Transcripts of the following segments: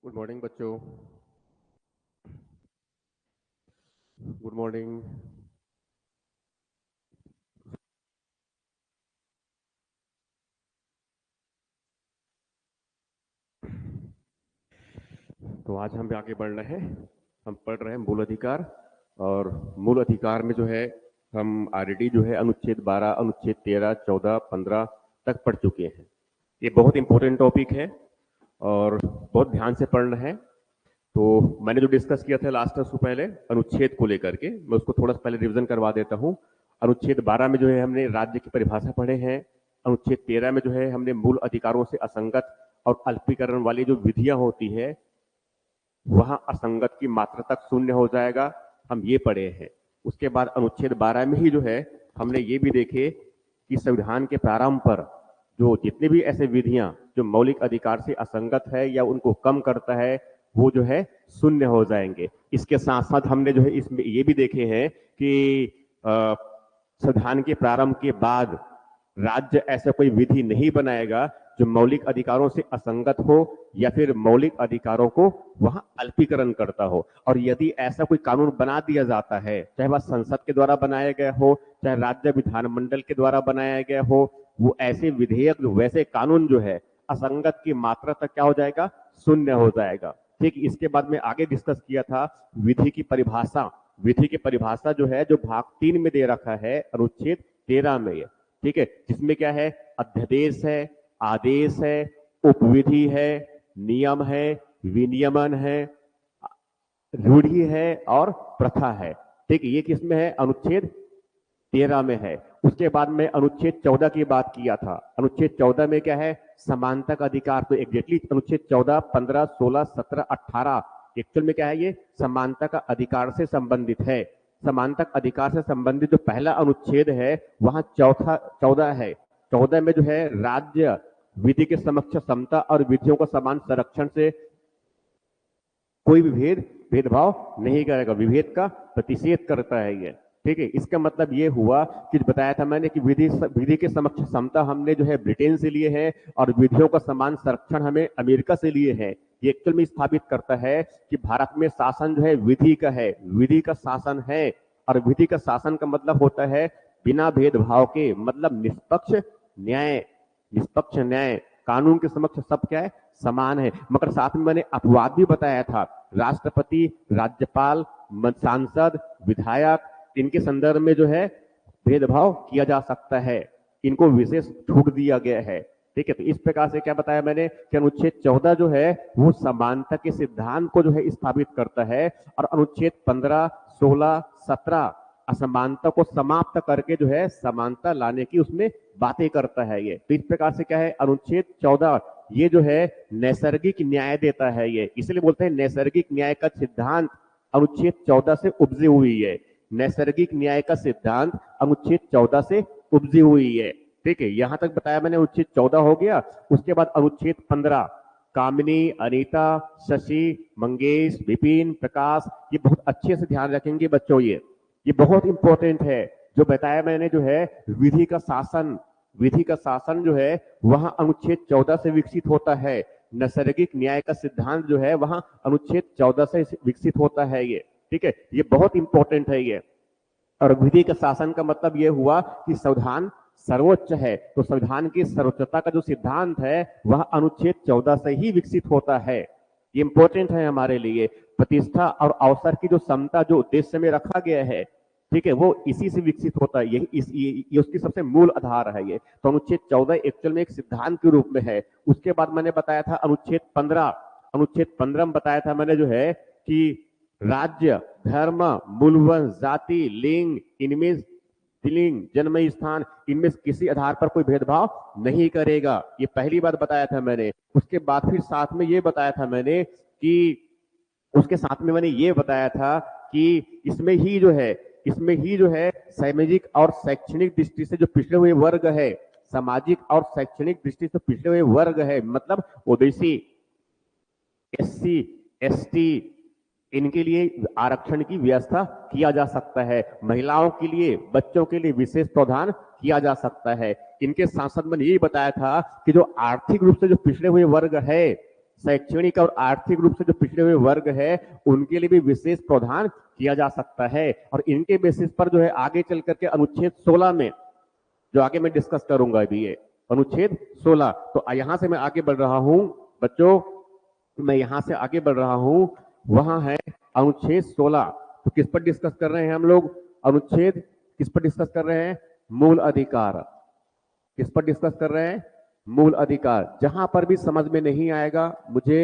Good morning बच्चों। Good morning. तो आज हम आगे बढ़ रहे हैं। हम पढ़ रहे हैं मूल अधिकार, और मूल अधिकार में जो है हम ऑलरेडी जो है अनुच्छेद 12, अनुच्छेद 13, 14, 15 तक पढ़ चुके हैं। ये बहुत इंपॉर्टेंट टॉपिक है और बहुत ध्यान से पढ़ना है। तो मैंने जो डिस्कस किया था लास्ट से पहले अनुच्छेद को लेकर के, मैं उसको थोड़ा सा पहले रिवीजन करवा देता हूँ। अनुच्छेद 12 में जो है हमने राज्य की परिभाषा पढ़े हैं। अनुच्छेद 13 में जो है हमने मूल अधिकारों से असंगत और अल्पीकरण वाली जो विधियां होती है, वहां असंगत की मात्रा तक शून्य हो जाएगा, हम ये पढ़े हैं। उसके बाद अनुच्छेद 12 में ही जो है हमने ये भी देखे कि संविधान के प्रारंभ पर जो जितने भी ऐसे विधियां जो मौलिक अधिकार से असंगत है या उनको कम करता है, वो जो है शून्य हो जाएंगे। इसके साथ साथ हमने जो है इसमें ये भी देखे हैं कि संविधान के प्रारंभ के बाद राज्य ऐसा कोई विधि नहीं बनाएगा जो मौलिक अधिकारों से असंगत हो या फिर मौलिक अधिकारों को वहां अल्पीकरण करता हो। और यदि ऐसा कोई कानून बना दिया जाता है, चाहे वह संसद के द्वारा बनाया गया हो, चाहे राज्य विधानमंडल के द्वारा बनाया गया हो, वो ऐसे विधेयक, वैसे कानून जो है असंगत की मात्रा तक क्या हो जाएगा, शून्य हो जाएगा। ठीक, इसके बाद में आगे डिस्कस किया था विधि की परिभाषा। विधि की परिभाषा जो है, जो भाग 3 में दे रखा है अनुच्छेद 13 में, ठीक है, जिसमें क्या है, अध्यादेश है, आदेश है, उपविधि है, नियम है, विनियमन है, रूढ़ि है और प्रथा है। ठीक, ये किसमें है, अनुच्छेद 13 में है। उसके बाद में अनुच्छेद 14 की बात किया था। अनुच्छेद 14 में क्या है, समानता का अधिकार। तो एग्जैक्टली अनुच्छेद 14, 15, 16, 17, 18 एक्चुअल में क्या है, ये समानता का अधिकार से संबंधित है। समानता अधिकार से संबंधित जो पहला अनुच्छेद है, वहां 14 है। 14 में जो है राज्य विधि के समक्ष समता और विधियों को समान संरक्षण से कोई भी भेदभाव नहीं करेगा, विभेद का प्रतिषेध करता है ये। ठीक है, इसका मतलब ये हुआ कि बताया था मैंने कि विधि के समक्ष समता हमने जो है ब्रिटेन से लिए है और विधियों का समान संरक्षण हमें अमेरिका से लिए है। ये एक्चुअल में स्थापित करता है कि भारत में शासन जो है विधि का है, विधि का शासन है। और विधि का शासन का मतलब होता है बिना भेदभाव के, मतलब निष्पक्ष न्याय। निष्पक्ष न्याय, कानून के समक्ष सब क्या है, समान है। मगर साथ में मैंने अपवाद भी बताया था, राष्ट्रपति, राज्यपाल, सांसद, विधायक, इनके संदर्भ में जो है भेदभाव किया जा सकता है, इनको विशेष छूट दिया गया है। ठीक है, तो इस प्रकार से क्या बताया मैंने कि अनुच्छेद 14 जो है वो समानता के सिद्धांत को जो है स्थापित करता है, और अनुच्छेद 15, 16, 17 असमानता को समाप्त करके जो है समानता लाने की उसमें बातें करता है ये। तो इस प्रकार से क्या है, अनुच्छेद 14 ये जो है नैसर्गिक न्याय देता है ये, इसलिए बोलते हैं नैसर्गिक न्याय का सिद्धांत अनुच्छेद 14 से उपजी हुई है। नैसर्गिक न्याय का सिद्धांत अनुच्छेद 14 से उपजी हुई है। ठीक है, यहां तक बताया मैंने, अनुच्छेद 14 हो गया। उसके बाद अनुच्छेद 15, कामिनी, अनीता, शशि, मंगेश, विपिन, प्रकाश, ये बहुत अच्छे से ध्यान रखेंगे बच्चों, ये बहुत इंपॉर्टेंट है। जो बताया मैंने जो है विधि का शासन, विधि का शासन जो है वहां अनुच्छेद 14 से विकसित होता है। नैसर्गिक न्याय का सिद्धांत जो है वहां अनुच्छेद 14 से विकसित होता है ये। ठीक है, ये बहुत इंपॉर्टेंट है ये। और विधि का शासन का मतलब ये हुआ कि संविधान सर्वोच्च है, तो संविधान की सर्वोच्चता का जो सिद्धांत है वह अनुच्छेद 14 से ही विकसित होता है। ये इंपॉर्टेंट है हमारे लिए। प्रतिष्ठा और अवसर की जो समता जो उद्देश्य में रखा गया है, ठीक है, वो इसी से विकसित होता है। ये उसकी सबसे मूल आधार है ये। तो अनुच्छेद 14 एक्चुअल में एक सिद्धांत के रूप में है। उसके बाद मैंने बताया था अनुच्छेद 15, अनुच्छेद 15 में बताया था मैंने जो है कि राज्य, धर्म, मूलवंश, जाति, लिंग, इनमें लिंग, जन्म स्थान, इनमें किसी आधार पर कोई भेदभाव नहीं करेगा। ये पहली बात बताया था मैंने। उसके बाद फिर साथ में ये बताया था मैंने कि उसके साथ में मैंने ये बताया था कि इसमें ही जो है सामाजिक और शैक्षणिक दृष्टि से जो पिछड़े हुए वर्ग है, सामाजिक और शैक्षणिक दृष्टि से पिछड़े हुए वर्ग है, मतलब ओबीसी, एससी, एसटी, इनके लिए आरक्षण की व्यवस्था किया जा सकता है। महिलाओं के लिए, बच्चों के लिए विशेष प्रावधान किया जा सकता है। इनके सांसद मैंने यही बताया था कि जो आर्थिक रूप से जो पिछड़े हुए वर्ग है, शैक्षणिक और आर्थिक रूप से जो पिछड़े हुए वर्ग है उनके लिए भी विशेष प्रावधान किया जा सकता है। और इनके बेसिस पर जो है आगे चल करके अनुच्छेद 16 में, जो आगे मैं डिस्कस करूंगा अभी, ये अनुच्छेद 16, तो यहां से मैं आगे बढ़ रहा हूं बच्चों, मैं यहां से आगे बढ़ रहा हूं, वहां है अनुच्छेद 16। तो किस पर डिस्कस कर रहे हैं हम लोग? अनुच्छेद किस पर डिस्कस कर रहे हैं? मूल अधिकार। किस पर डिस्कस कर रहे हैं? मूल अधिकार। जहां पर भी समझ में नहीं आएगा मुझे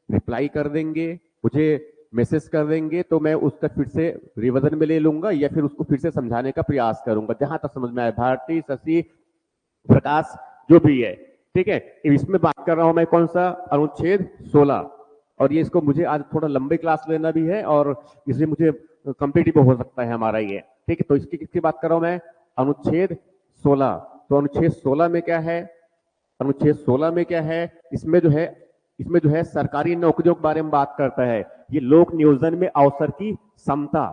रिप्लाई कर देंगे, मुझे मैसेज कर देंगे, तो मैं उसका फिर से रिवीजन में ले लूंगा या फिर उसको फिर से समझाने का प्रयास करूंगा जहां तक समझ में आए। भारती, शशि, प्रकाश, जो भी है, ठीक है। इसमें बात कर रहा हूं मैं कौन सा? अनुच्छेद 16। और ये इसको मुझे आज थोड़ा लंबी क्लास लेना भी है और इसलिए मुझे कम्पिटिटिव हो सकता है हमारा ये, ठीक है। तो इसकी किसकी बात कर रहा हूं मैं? अनुच्छेद 16। तो अनुच्छेद 16 में क्या है? अनुच्छेद 16 में क्या है? इसमें जो है सरकारी नौकरियों के बारे में बात करता है। ये लोक नियोजन में अवसर की समता,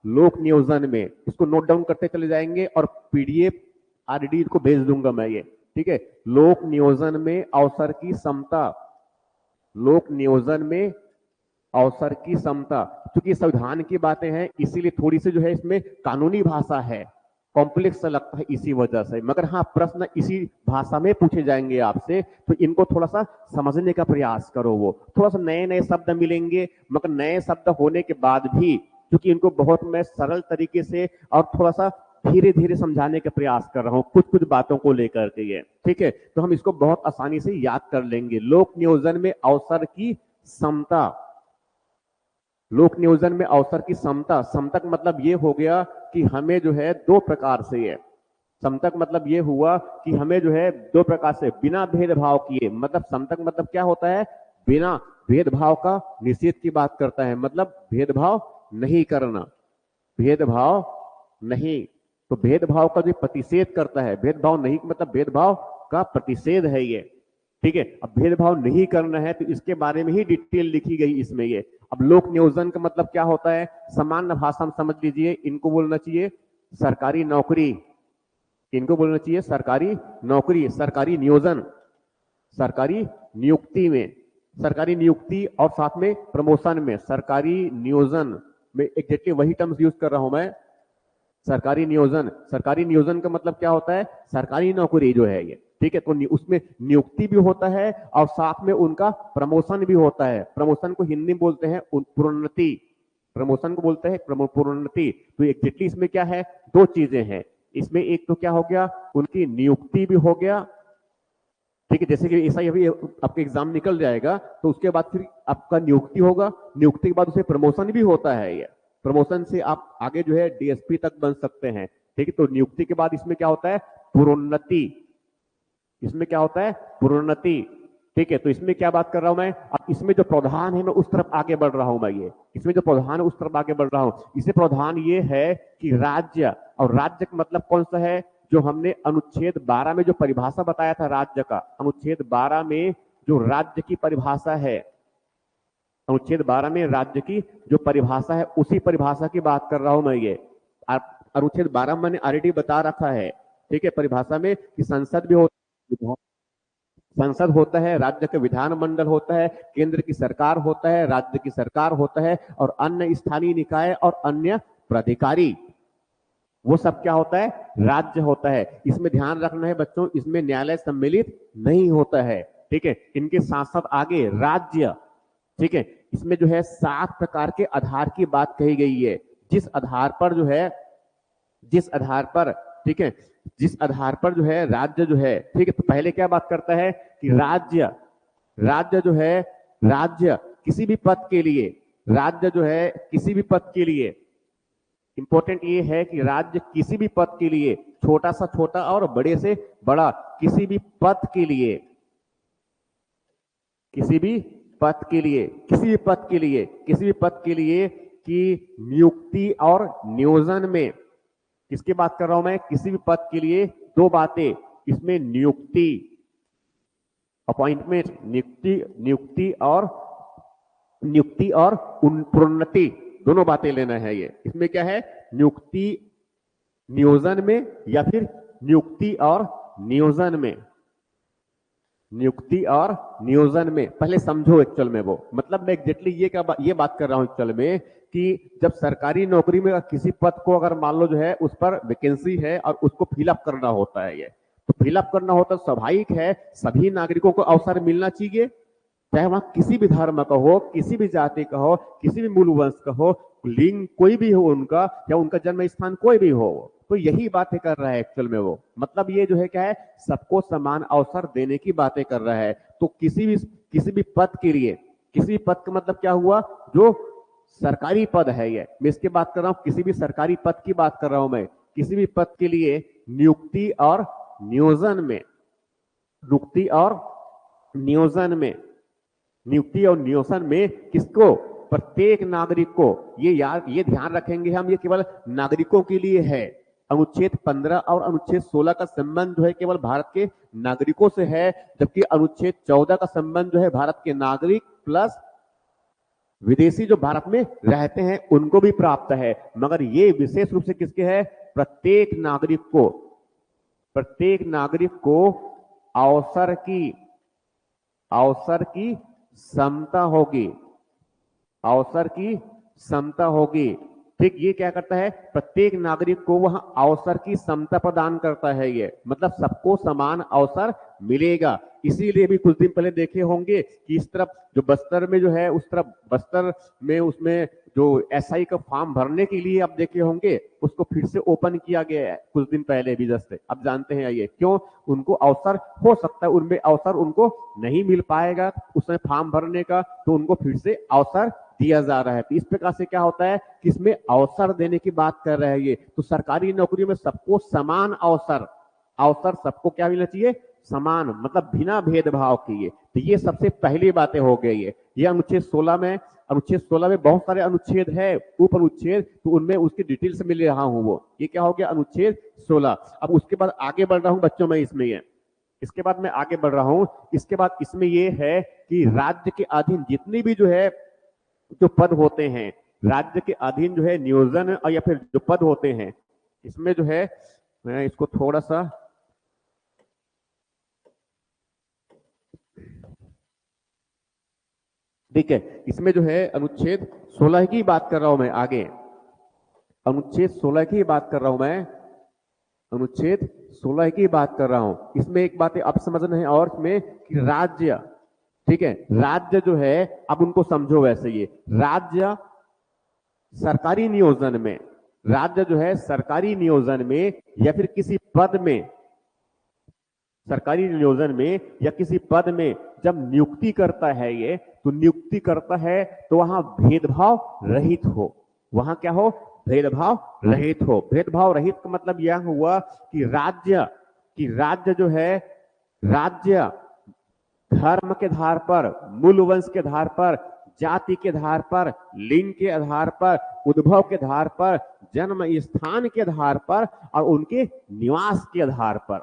लोक नियोजन में, इसको नोट डाउन करते चले जाएंगे और पीडीएफ आरडी को भेज दूंगा मैं ये, ठीक है। लोक नियोजन में अवसर की समता, लोक नियोजन में अवसर की समता। क्योंकि संविधान की बातें हैं इसीलिए थोड़ी सी जो है इसमें कानूनी भाषा है, कॉम्प्लेक्स लगता है इसी वजह से, मगर हाँ प्रश्न इसी भाषा में पूछे जाएंगे आपसे, तो इनको थोड़ा सा समझने का प्रयास करो। वो थोड़ा सा नए नए शब्द मिलेंगे, मगर नए शब्द होने के बाद भी क्योंकि इनको बहुत मैं सरल तरीके से और थोड़ा सा धीरे धीरे समझाने का प्रयास कर रहा हूं कुछ कुछ बातों को लेकर के ये, ठीक है। तो हम इसको बहुत आसानी से याद कर लेंगे। लोक नियोजन में अवसर की समता, लोक नियोजन में अवसर की समता। समता का मतलब ये हो गया कि हमें जो है दो प्रकार से है, समता का मतलब ये हुआ कि हमें जो है दो प्रकार से बिना भेदभाव किए, मतलब समता का मतलब क्या होता है? बिना भेदभाव का निषेध की बात करता है, मतलब भेदभाव नहीं करना, भेदभाव नहीं। तो भेदभाव का जो प्रतिषेध करता है, भेदभाव नहीं मतलब भेदभाव का प्रतिषेध है ये, ठीक है। अब भेदभाव नहीं करना है तो इसके बारे में ही डिटेल लिखी गई इसमें ये। अब लोक नियोजन का मतलब क्या होता है? सामान्य भाषा में समझ लीजिए, इनको बोलना चाहिए सरकारी नौकरी, इनको बोलना चाहिए सरकारी नौकरी, सरकारी नियोजन, सरकारी नियुक्ति में, सरकारी नियुक्ति और साथ में प्रमोशन में, सरकारी नियोजन में एग्जैक्टली वही टर्म्स यूज कर रहा हूं मैं, सरकारी नियोजन। सरकारी नियोजन का मतलब क्या होता है? सरकारी नौकरी जो है ये, ठीक है। तो उसमें नियुक्ति भी होता है और साथ में उनका प्रमोशन भी होता है। प्रमोशन को हिंदी में बोलते हैं प्रोन्नति, प्रमोशन को बोलते हैं प्रोन्नति। तो एग्जैक्टली इसमें क्या है? दो चीजें हैं इसमें। एक तो क्या हो गया? उनकी नियुक्ति भी हो गया, ठीक है। जैसे कि ऐसा अभी आपका एग्जाम निकल जाएगा तो उसके बाद फिर आपका नियुक्ति होगा, नियुक्ति के बाद उसे प्रमोशन भी होता है ये, प्रमोशन से आप आगे जो है डीएसपी तक बन सकते हैं, ठीक है। तो नियुक्ति के बाद इसमें क्या होता है? प्रोन्नति, इसमें क्या होता है? प्रोन्नति, ठीक है। तो इसमें क्या बात कर रहा हूं मैं? अब इसमें जो प्रावधान है मैं उस तरफ आगे बढ़ रहा हूं मैं ये, इसमें जो प्रावधान है उस तरफ आगे बढ़ रहा हूं। इसे प्रावधान ये है कि राज्य, और राज्य का मतलब कौन सा है? जो हमने अनुच्छेद 12 में जो परिभाषा बताया था राज्य का, अनुच्छेद 12 में जो राज्य की परिभाषा है, अनुच्छेद 12 में राज्य की जो परिभाषा है उसी परिभाषा की बात कर रहा हूं मैं ये। अनुच्छेद 12 मैंने ऑलरेडी बता रखा है, ठीक है, परिभाषा में कि संसद भी होता, संसद होता है, राज्य का विधानमंडल होता है, केंद्र की सरकार होता है, राज्य की सरकार होता है, और अन्य स्थानीय निकाय और अन्य प्राधिकारी, वो सब क्या होता है? राज्य होता है। इसमें ध्यान रखना है बच्चों, इसमें न्यायालय सम्मिलित नहीं होता है, ठीक है। इनके साथ साथ आगे राज्य, ठीक है, इसमें जो है 7 प्रकार के आधार की बात कही गई है, जिस आधार पर जो है, जिस आधार पर, ठीक है, जिस आधार पर जो है राज्य जो है, ठीक है। तो पहले क्या बात करता है कि राज्य, राज्य जो है, राज्य किसी भी पद के लिए, राज्य जो है किसी भी पद के लिए, इंपॉर्टेंट ये है कि राज्य किसी भी पद के लिए, छोटा सा छोटा और बड़े से बड़ा, किसी भी पद के लिए, किसी भी पद के लिए, किसी भी पद के लिए, किसी भी पद के लिए की नियुक्ति और नियोजन में, किसकी बात कर रहा हूं मैं? किसी भी पद के लिए दो बातें इसमें, नियुक्ति, अपॉइंटमेंट, नियुक्ति, नियुक्ति और प्रोन्नति, दोनों बातें लेना है ये। इसमें क्या है? नियुक्ति नियोजन में या फिर नियुक्ति और नियोजन में, नियुक्ति और नियोजन में, पहले समझो एक्चुअल में वो मतलब मैं एग्जैक्टली ये बात कर रहा हूं एक्चुअल में कि जब सरकारी नौकरी में किसी पद को अगर मान लो जो है उस पर वैकेंसी है और उसको फिलअप करना होता है, ये तो फिलअप करना होता है, स्वाभाविक है सभी नागरिकों को अवसर मिलना चाहिए, चाहे वहां किसी भी धर्म का हो, किसी भी जाति का हो, किसी भी मूल वंश का हो, लिंग कोई भी हो उनका, या उनका जन्म स्थान कोई भी हो। तो यही बातें कर रहा है एक्चुअल में वो, मतलब ये जो है क्या है, सबको समान अवसर देने की बातें कर रहा है। तो किसी भी पद के लिए, किसी भी पद का मतलब क्या हुआ, जो सरकारी पद है, ये मैं इसकी बात कर रहा हूं, किसी भी सरकारी पद की बात कर रहा हूं मैं, किसी भी पद के लिए नियुक्ति और नियोजन में, नियुक्ति और नियोजन में, नियुक्ति और नियोजन में किसको, प्रत्येक नागरिक को, ये ध्यान रखेंगे हम, ये केवल नागरिकों के लिए है। अनुच्छेद 15 और अनुच्छेद 16 का संबंध जो है केवल भारत के नागरिकों से है, जबकि अनुच्छेद 14 का संबंध जो है भारत के नागरिक प्लस विदेशी जो भारत में रहते हैं उनको भी प्राप्त है। मगर ये विशेष रूप से किसके है, प्रत्येक नागरिक को अवसर की समता होगी, अवसर की समता होगी। ठीक, ये क्या करता है, प्रत्येक नागरिक को वह अवसर की समता प्रदान करता है, ये मतलब सबको समान अवसर मिलेगा। इसीलिए भी कुछ दिन पहले देखे होंगे कि इस तरफ जो बस्तर में जो है, उस तरफ बस्तर में उसमें जो एसआई का फॉर्म भरने के लिए आप देखे होंगे, उसको फिर से ओपन किया गया है कुछ दिन पहले भी जस्ट। अब जानते हैं ये क्यों, उनको अवसर हो सकता है उनमें अवसर उनको नहीं मिल पाएगा उसमें फॉर्म भरने का, तो उनको फिर से अवसर दिया जा रहा है। तो इस प्रकार से क्या होता है कि इसमें अवसर देने की बात कर रहे हैं ये। तो सरकारी नौकरी में सबको समान अवसर, सबको क्या मिलना चाहिए, समान, मतलब बिना भेदभाव किए। तो ये सबसे पहली बातें हो गई है। ये अनुच्छेद 16 में बहुत सारे अनुच्छेद है, उप अनुच्छेद, तो उनमें उसकी डिटेल से मिल रहा हूं वो। ये क्या हो गया, अनुच्छेद 16। अब उसके बाद आगे बढ़ रहा हूं बच्चों में, इसमें ये इसके बाद मैं आगे बढ़ रहा हूं। इसके बाद इसमें ये है कि राज्य के अधीन जितनी भी जो है जो पद होते हैं, राज्य के अधीन जो है नियोजन या फिर जो पद होते हैं, इसमें जो है मैं इसको थोड़ा सा, ठीक है, इसमें जो है अनुच्छेद 16 की बात कर रहा हूं मैं आगे, अनुच्छेद 16 की बात कर रहा हूं मैं, अनुच्छेद 16 की बात कर रहा हूं। इसमें एक बात आप समझना है और इसमें कि राज्य, ठीक है, राज्य जो है, अब उनको समझो वैसे, ये राज्य सरकारी नियोजन में, राज्य जो है सरकारी नियोजन में या फिर किसी पद में, सरकारी नियोजन में या किसी पद में जब नियुक्ति करता है, ये तो नियुक्ति करता है तो वहां भेदभाव रहित हो, वहां क्या हो, भेदभाव रहित हो। भेदभाव रहित का मतलब यह हुआ कि राज्य जो है, राज्य धर्म के आधार पर, मूल वंश के आधार पर, जाति के आधार पर, लिंग के आधार पर, उद्भव के आधार पर, जन्म स्थान के आधार पर और उनके निवास के आधार पर,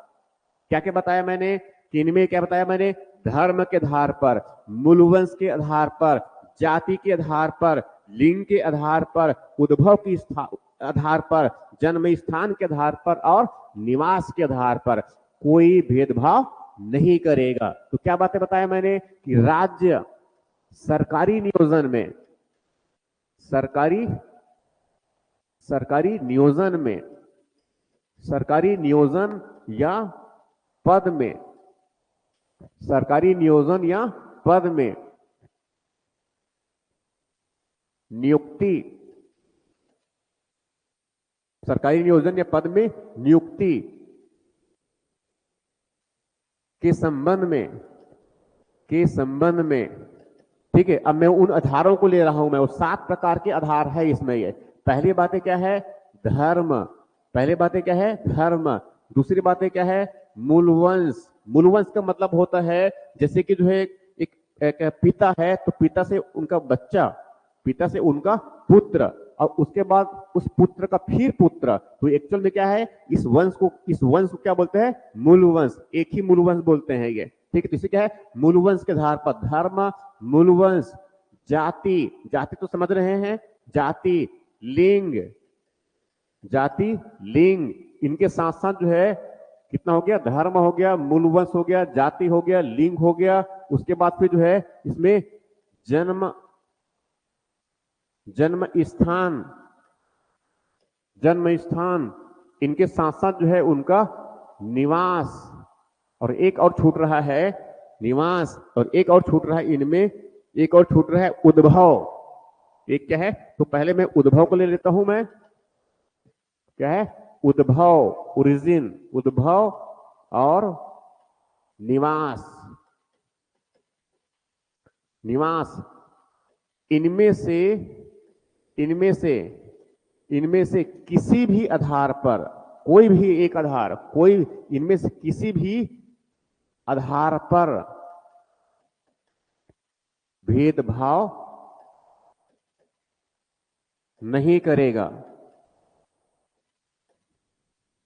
क्या क्या बताया मैंने, इनमें क्या बताया मैंने, धर्म के आधार पर, मूल वंश के आधार पर, जाति के आधार पर, लिंग के आधार पर, उद्भव के आधार पर, जन्म स्थान के आधार पर और निवास के आधार पर कोई भेदभाव नहीं करेगा। तो क्या बातें बताया मैंने कि राज्य सरकारी नियोजन में, सरकारी नियोजन या पद में, सरकारी नियोजन या पद में नियुक्ति, सरकारी नियोजन या पद में नियुक्ति के संबंध में, ठीक है। अब मैं उन आधारों को ले रहा हूं मैं, वो 7 प्रकार के आधार है इसमें। ये पहली बातें क्या है, धर्म, पहली बातें क्या है, धर्म। दूसरी बातें क्या है, मूलवंश। मूलवंश का मतलब होता है जैसे कि जो है एक पिता है तो पिता से उनका बच्चा, पिता से उनका पुत्र और उसके बाद उस पुत्र का फिर पुत्र। तो एक्चुअल में क्या है, इस वंश को क्या बोलते हैं, मूलवंश, एक ही मूलवंश बोलते हैं ये, ठीक है। तो इसे क्या है, मूलवंश के आधार पर धर्म, मूलवंश, जाति, जाति तो समझ रहे हैं, जाति, लिंग, इनके साथ साथ जो है कितना हो गया, धर्म हो गया, मूलवंश हो गया, जाति हो गया, लिंग हो गया, उसके बाद फिर जो है इसमें जन्म जन्म स्थान जन्म स्थान, इनके साथ साथ जो है उनका निवास, और एक और छूट रहा है निवास, और एक और छूट रहा है इनमें, एक और छूट रहा है उद्भव। एक क्या है, तो पहले मैं उद्भव को ले लेता हूं, मैं क्या है, उद्भव, ओरिजिन, उद्भव और निवास। निवास इनमें से इनमें से किसी भी आधार पर, कोई भी एक आधार, कोई इनमें से किसी भी आधार पर भेदभाव नहीं करेगा।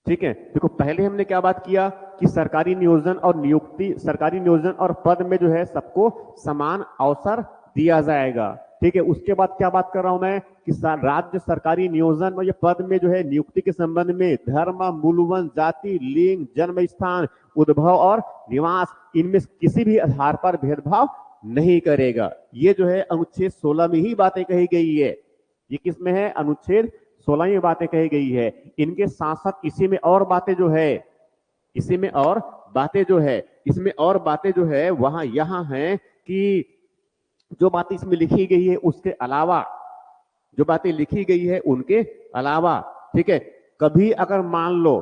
ठीक है, देखो पहले हमने क्या बात किया कि सरकारी नियोजन और नियुक्ति, सरकारी नियोजन और पद में जो है सबको समान अवसर दिया जाएगा। ठीक है, उसके बाद क्या बात कर रहा हूं मैं कि राज्य सरकारी नियोजन और ये पद में जो है नियुक्ति के संबंध में धर्म, मूलवंश, जाति, लिंग, जन्म स्थान, उद्भव और निवास, इनमें किसी भी आधार पर भेदभाव नहीं करेगा। ये जो है अनुच्छेद 16 में ही बातें कही गई है। ये किसमें है, अनुच्छेद 16 में बातें कही गई है। इनके साथ साथ इसी में और बातें जो है, इसी में और बातें जो है, इसमें और बातें जो है वहां यहां है कि जो बातें इसमें लिखी गई है उसके अलावा, जो बातें लिखी गई है उनके अलावा, ठीक है, कभी अगर मान लो,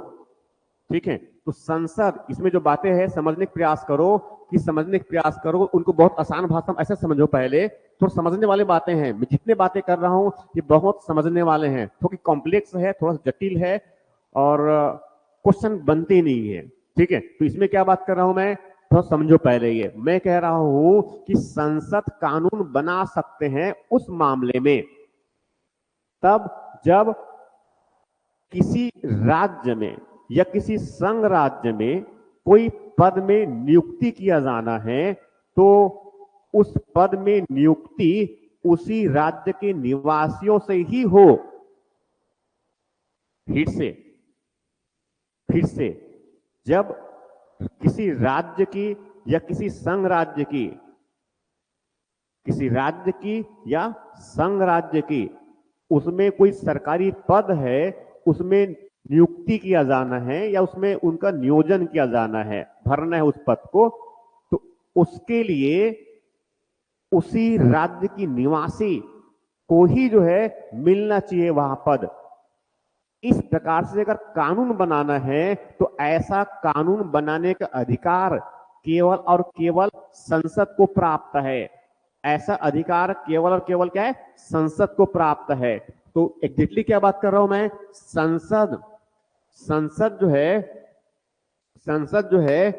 ठीक है, तो संसद, इसमें जो बातें हैं समझने का प्रयास करो, कि समझने का प्रयास करो, उनको बहुत आसान भाषा में ऐसे समझो। पहले थोड़ा समझने वाले बातें हैं, मैं जितने बातें कर रहा हूं ये बहुत समझने वाले हैं, थोड़ी कॉम्प्लेक्स है, थोड़ा जटिल है और क्वेश्चन बनते नहीं है। ठीक है, तो इसमें क्या बात कर रहा हूं मैं, थोड़ा समझो पहले। ये मैं कह रहा हूं कि संसद कानून बना सकते हैं उस मामले में तब जब किसी राज्य में या किसी संघ राज्य में कोई पद में नियुक्ति किया जाना है, तो उस पद में नियुक्ति उसी राज्य के निवासियों से ही हो। फिर से जब किसी राज्य की या किसी संघ राज्य की, किसी राज्य की या संघ राज्य की, उसमें कोई सरकारी पद है, उसमें नियुक्ति किया जाना है या उसमें उनका नियोजन किया जाना है, भरना है उस पद को, तो उसके लिए उसी राज्य की निवासी को ही जो है मिलना चाहिए वहां पद। इस प्रकार से अगर कानून बनाना है तो ऐसा कानून बनाने का अधिकार केवल और केवल संसद को प्राप्त है। ऐसा अधिकार केवल और केवल क्या है, संसद को प्राप्त है। तो एग्जैक्टली क्या बात कर रहा हूं मैं, संसद जो है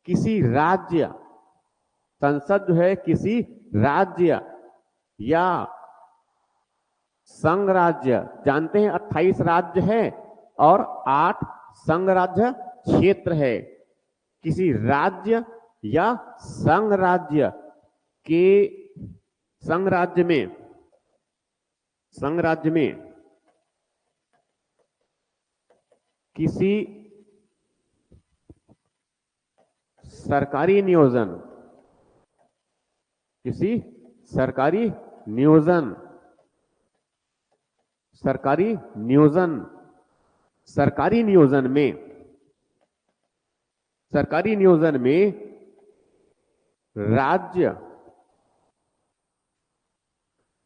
किसी राज्य, संसद जो है किसी राज्य या संघ राज्य, जानते हैं 28 राज्य है और 8 संघ राज्य क्षेत्र है, किसी राज्य या संघ राज्य के संघ राज्य में किसी सरकारी नियोजन, सरकारी नियोजन में राज्य,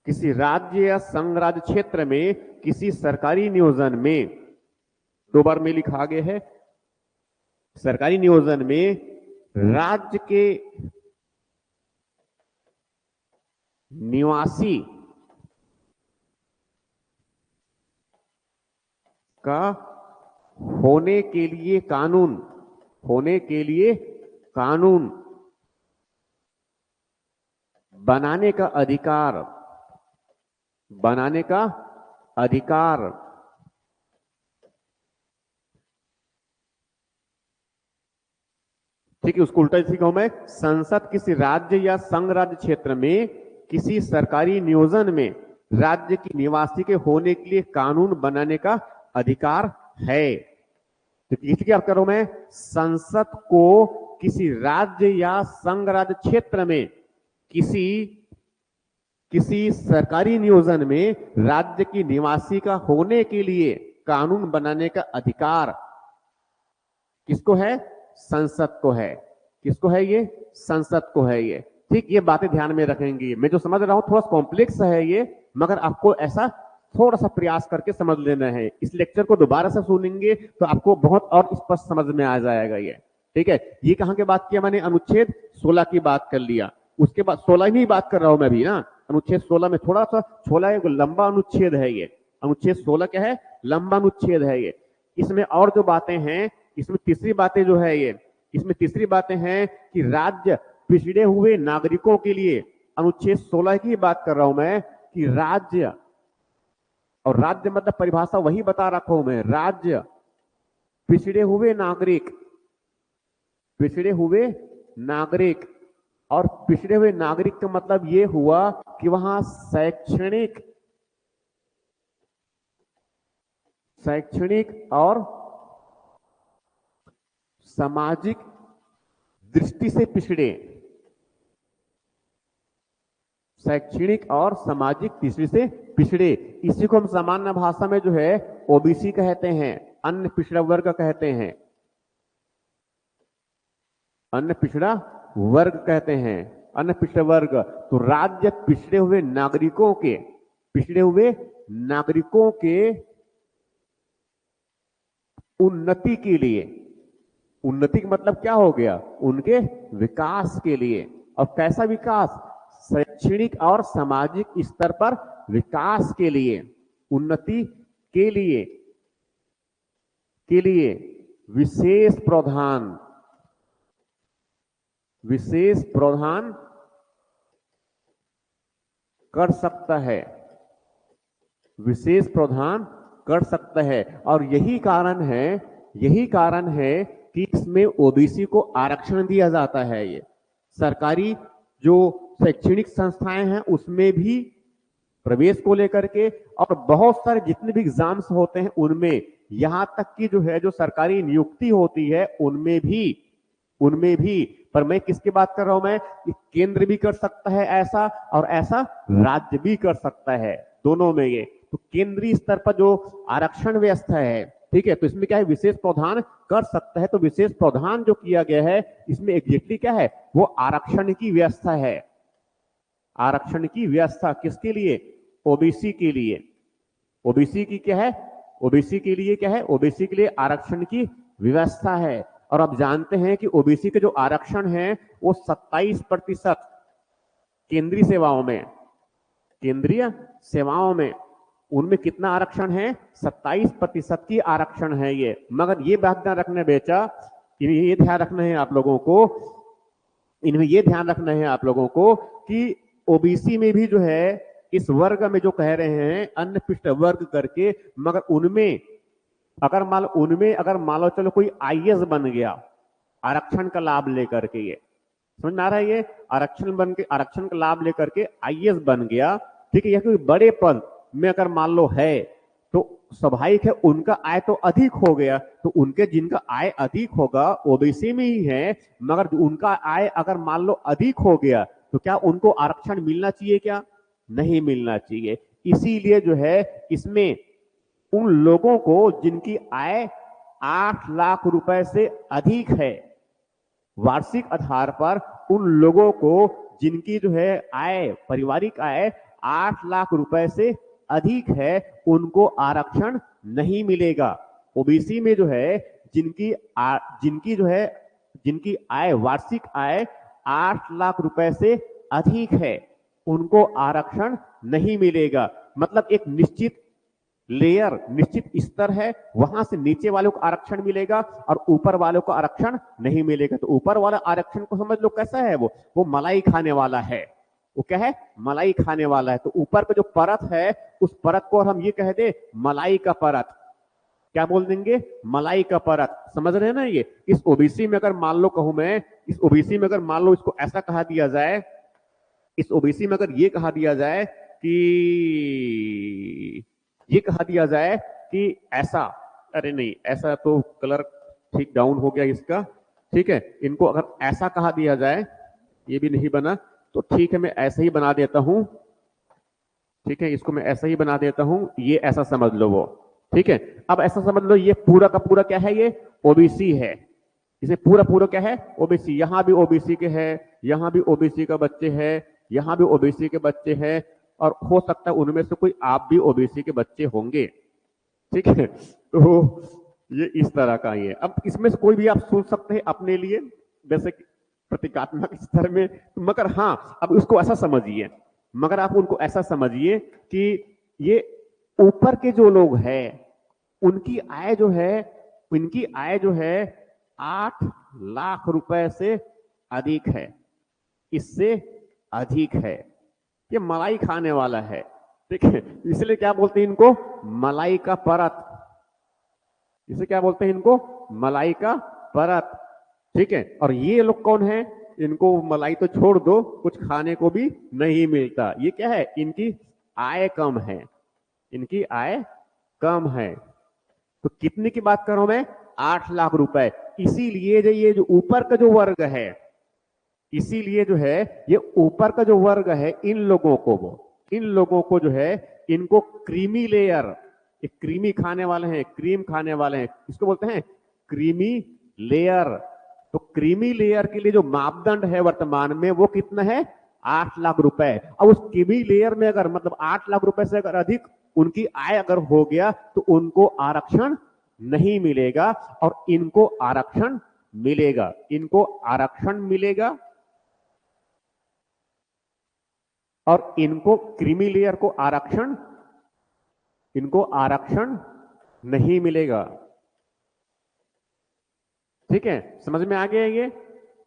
किसी राज्य या संघ राज्य क्षेत्र में किसी सरकारी नियोजन में, दो बार में लिखा गया है, सरकारी नियोजन में राज्य के निवासी का होने के लिए कानून बनाने का अधिकार ठीक है, उसको उल्टा सीखा हूं मैं, संसद किसी राज्य या संघ राज्य क्षेत्र में किसी सरकारी नियोजन में राज्य की निवासी के होने के लिए कानून बनाने का अधिकार है। तो इसकी क्या करूं मैं, संसद को किसी राज्य या संघ राज्य क्षेत्र में किसी किसी सरकारी नियोजन में राज्य की निवासी का होने के लिए कानून बनाने का अधिकार किसको है, संसद को है। किसको है ये, संसद को है ये। ठीक, ये बातें ध्यान में रखेंगे। मैं जो समझ रहा हूं थोड़ा कॉम्प्लेक्स है ये, मगर आपको ऐसा थोड़ा सा प्रयास करके समझ लेना है। इस लेक्चर को दोबारा से सुनेंगे तो आपको बहुत और स्पष्ट समझ में आ जाएगा ये। ठीक है, ये कहां की बात किया मैंने, अनुच्छेद 16 की बात कर लिया। उसके बाद 16 ही बात कर रहा हूं मैं भी ना, अनुच्छेद 16 में थोड़ा सा, 16 एक लंबा अनुच्छेद है ये। अनुच्छेद 16 क्या है, लंबा अनुच्छेद है ये। इसमें और जो बातें हैं, इसमें तीसरी बातें जो है ये, इसमें तीसरी बातें हैं कि राज्य पिछड़े हुए नागरिकों के लिए, अनुच्छेद 16 की बात कर रहा हूं मैं, कि राज्य, और राज्य मतलब परिभाषा वही बता रखा हूं मैं, राज्य पिछड़े हुए नागरिक, पिछड़े हुए नागरिक, और पिछड़े हुए नागरिक का मतलब यह हुआ कि वहां शैक्षणिक और सामाजिक दृष्टि से पिछड़े, शैक्षणिक और सामाजिक दृष्टि से पिछड़े। इसी को हम सामान्य भाषा में जो है ओबीसी कहते हैं, अन्य पिछड़ा वर्ग कहते हैं, अन्य पिछड़ा वर्ग कहते हैं, अन्य पिछड़ा वर्ग। तो राज्य पिछड़े हुए नागरिकों के, पिछड़े हुए नागरिकों के उन्नति के लिए, उन्नति का मतलब क्या हो गया, उनके विकास के लिए। और कैसा विकास, शैक्षणिक और सामाजिक स्तर पर विकास के लिए, उन्नति के लिए विशेष प्रावधान कर सकता है, विशेष प्रावधान कर सकता है। और यही कारण है कि इसमें ओबीसी को आरक्षण दिया जाता है। ये सरकारी जो शैक्षणिक संस्थाएं हैं उसमें भी प्रवेश को लेकर के, और बहुत सारे जितने भी एग्जाम्स होते हैं उनमें, यहां तक कि जो है जो सरकारी नियुक्ति होती है उनमें भी। पर मैं किसकी बात कर रहा हूं मैं, कि केंद्र भी कर सकता है ऐसा, और ऐसा राज्य भी कर सकता है, दोनों में ये। तो केंद्रीय स्तर पर जो आरक्षण व्यवस्था है, ठीक है, तो इसमें क्या है, विशेष प्रावधान कर सकता है। तो विशेष प्रावधान जो किया गया है इसमें एग्जैक्टली क्या है, वो आरक्षण की व्यवस्था है। आरक्षण की व्यवस्था किसके लिए, ओबीसी के लिए। ओबीसी की क्या है, ओबीसी के लिए क्या है, ओबीसी के लिए आरक्षण की व्यवस्था है। और आप जानते हैं कि ओबीसी के जो आरक्षण है वो 27% केंद्रीय सेवाओं में उनमें कितना आरक्षण है, 27% की आरक्षण है ये। मगर ये बात ध्यान रखना बेटा, ये ध्यान रखना है आप लोगों को, इनमें ये ध्यान रखना है आप लोगों को कि ओबीसी में भी जो है, इस वर्ग में जो कह रहे हैं अन्य पिछड़ा वर्ग करके, मगर उनमें अगर मान लो चलो कोई आईएएस बन गया आरक्षण का लाभ लेकर के, ये समझ में आ रहा है, ये आरक्षण का लाभ लेकर के आईएएस बन गया, ठीक है, यह कोई बड़े पद में अगर मान लो है, तो स्वाभाविक है उनका आय तो अधिक हो गया। तो उनके जिनका आय अधिक होगा ओबीसी में ही है, मगर उनका आय अगर मान लो अधिक हो गया तो क्या उनको आरक्षण मिलना चाहिए, क्या नहीं मिलना चाहिए। इसीलिए जो है इसमें उन लोगों को जिनकी आय 8 लाख रुपए से अधिक है, वार्षिक आधार पर उन लोगों को जिनकी जो है आय, पारिवारिक आय 8 लाख रुपए से अधिक है, उनको आरक्षण नहीं मिलेगा। ओबीसी में जो है जिनकी आय, वार्षिक आय 8 लाख रुपए से अधिक है, उनको आरक्षण नहीं मिलेगा। मतलब एक निश्चित लेयर, निश्चित स्तर है, वहां से नीचे वालों को आरक्षण मिलेगा और ऊपर वालों को आरक्षण नहीं मिलेगा। तो ऊपर वाला आरक्षण को समझ लो कैसा है, वो मलाई खाने वाला है। वो क्या है, मलाई खाने वाला है। तो ऊपर का जो परत है, उस परत को हम ये कह दे मलाई का परत, क्या बोल देंगे, मलाई का परत। समझ रहे हैं ना ये। इस ओबीसी में अगर मान लो कहूं मैं, इस ओबीसी में अगर मान लो इसको ऐसा कहा दिया जाए, इस ओबीसी में अगर ये कहा दिया जाए कि ऐसा, अरे नहीं ऐसा तो कलर ठीक डाउन हो गया इसका, ठीक है। इनको अगर ऐसा कहा दिया जाए, ये भी नहीं बना, तो ठीक है मैं ऐसे ही बना देता हूं, ठीक है, इसको मैं ऐसा ही बना देता हूं, ये ऐसा समझ लो वो, ठीक है। अब ऐसा समझ लो ये पूरा का पूरा क्या है, ये ओबीसी है, इसे पूरा पूरा क्या है, ओबीसी। यहां भी ओबीसी के है, यहां भी ओबीसी का बच्चे हैं, यहां भी ओबीसी के बच्चे हैं, और हो सकता है उनमें से कोई आप भी ओबीसी के बच्चे होंगे, ठीक है। तो ये इस तरह का ही है। अब इसमें से कोई भी आप सोच सकते हैं अपने लिए, वैसे प्रतीकात्मक स्तर में, मगर हाँ अब उसको ऐसा समझिए, मगर आप उनको ऐसा समझिए कि ये ऊपर के जो लोग हैं उनकी आय जो है, उनकी आय जो है 8 लाख रुपए से अधिक है, इससे अधिक है। ये मलाई खाने वाला है, ठीक है, इसलिए क्या बोलते हैं इनको, मलाई का परत, इसे क्या बोलते हैं इनको, मलाई का परत, ठीक है। और ये लोग कौन है, इनको मलाई तो छोड़ दो, कुछ खाने को भी नहीं मिलता। ये क्या है, इनकी आय कम है, इनकी आय कम है। तो कितने की बात कर रहा हूं मैं, 8 लाख रुपए। इसीलिए जो ये जो ऊपर का जो वर्ग है, इसीलिए जो है ये ऊपर का जो वर्ग है, इन लोगों को, वो इन लोगों को जो है, इनको क्रीमी लेयर, ये क्रीमी खाने वाले हैं, क्रीम खाने वाले हैं, इसको बोलते हैं क्रीमी लेयर। तो क्रीमी लेयर के लिए जो मापदंड है वर्तमान में वो कितना है, 8 लाख रुपए। अब उस क्रीमी लेयर में अगर मतलब 8 लाख रुपए से अगर अधिक उनकी आय अगर हो गया तो उनको आरक्षण नहीं मिलेगा, और इनको आरक्षण मिलेगा, इनको आरक्षण मिलेगा, और इनको क्रीमी लेयर को आरक्षण, इनको आरक्षण नहीं मिलेगा, ठीक है। समझ में आ गया, ये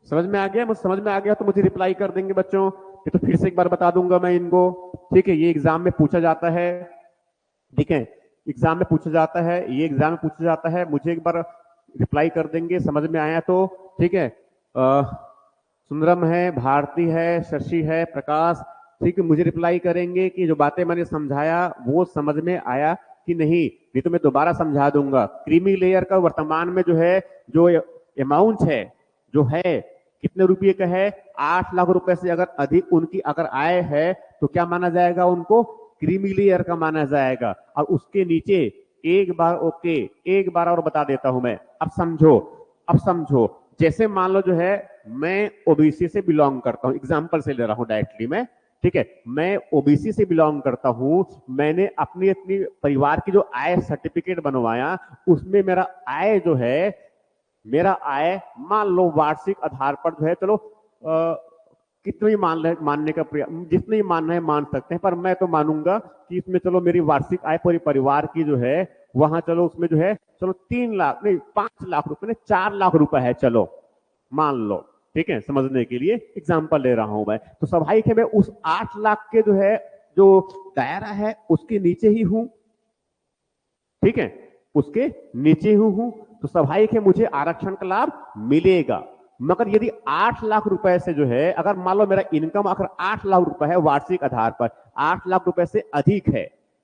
समझ में आ गया, मुझे समझ में आ गया तो मुझे रिप्लाई कर देंगे बच्चों, ये तो फिर से एक बार बता दूंगा मैं इनको, ठीक है। ये एग्जाम में पूछा जाता है, ठीक है, एग्जाम में पूछा जाता है, ये एग्जाम में पूछा जाता है, मुझे एक बार रिप्लाई कर देंगे समझ में आया तो, ठीक है। सुंदरम है, भारती है, शशि है, प्रकाश, ठीक है, मुझे रिप्लाई करेंगे कि जो बातें मैंने समझाया वो समझ में आया कि नहीं, नहीं तो मैं दोबारा समझा दूंगा। क्रीमी लेयर का वर्तमान में जो है, जो अमाउंट है, जो है कितने रुपये का है, 8 लाख रुपए से अगर अधिक उनकी अगर आय है तो क्या माना जाएगा, उनको क्रीमी लेयर का माना जाएगा। और उसके नीचे एक बार, ओके, एक बार और बता देता हूं मैं, अब समझो, अब समझो। जैसे मान लो जो है मैं ओबीसी से बिलोंग करता हूं, एग्जांपल से ले रहा हूं डायरेक्टली मैं, ठीक है, मैं ओबीसी से बिलोंग करता हूं, मैंने अपनी अपनी परिवार की जो आय सर्टिफिकेट बनवाया, उसमें मेरा आय जो है, मेरा आय मान लो वार्षिक आधार पर जो है, चलो कितना ही मानने का जितना ही मानना है मान सकते हैं, पर मैं तो मानूंगा कि इसमें चलो मेरी वार्षिक आय पूरी परिवार की जो है, वहां चलो उसमें जो है, चलो 3 लाख नहीं 5 लाख रुपए नहीं 4 लाख रुपए है, चलो मान लो, ठीक है, समझने के लिए एग्जांपल ले रहा हूं मैं। तो स्वाभाविक है मैं उस 8 लाख के जो है, जो दायरा है उसके नीचे ही हूं, ठीक है, उसके नीचे हूं, तो स्वाभाविक है मुझे आरक्षण का लाभ मिलेगा। मगर यदि 8 लाख रुपए से जो है, अगर मान लो मेरा इनकम अगर 8 लाख रुपए है वार्षिक आधार पर, 8 लाख रुपए से अधिक है,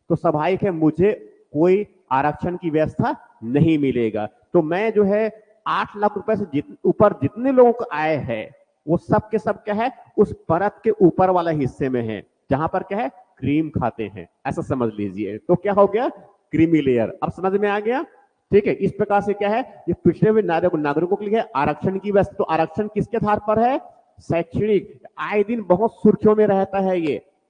तो स्वाभाविक है मुझे कोई आरक्षण की व्यवस्था नहीं मिलेगा। तो मैं जो है 8 लाख रुपए से ऊपर जितने लोगों को आय है, वो सब के सब क्या है, उस परत के ऊपर वाला हिस्से में है, जहां पर क्या है, क्रीम खाते हैं, ऐसा समझ लीजिए। तो क्या हो गया, क्रीमी लेयर। अब समझ में आ गया, ठीक है। इस प्रकार से क्या है, ये पिछड़े हुए नागरिकों के लिए आरक्षण की व्यवस्था। तो आरक्षण किसके आधार पर है, शैक्षणिक। आए दिन बहुत सुर्खियों में रहता है,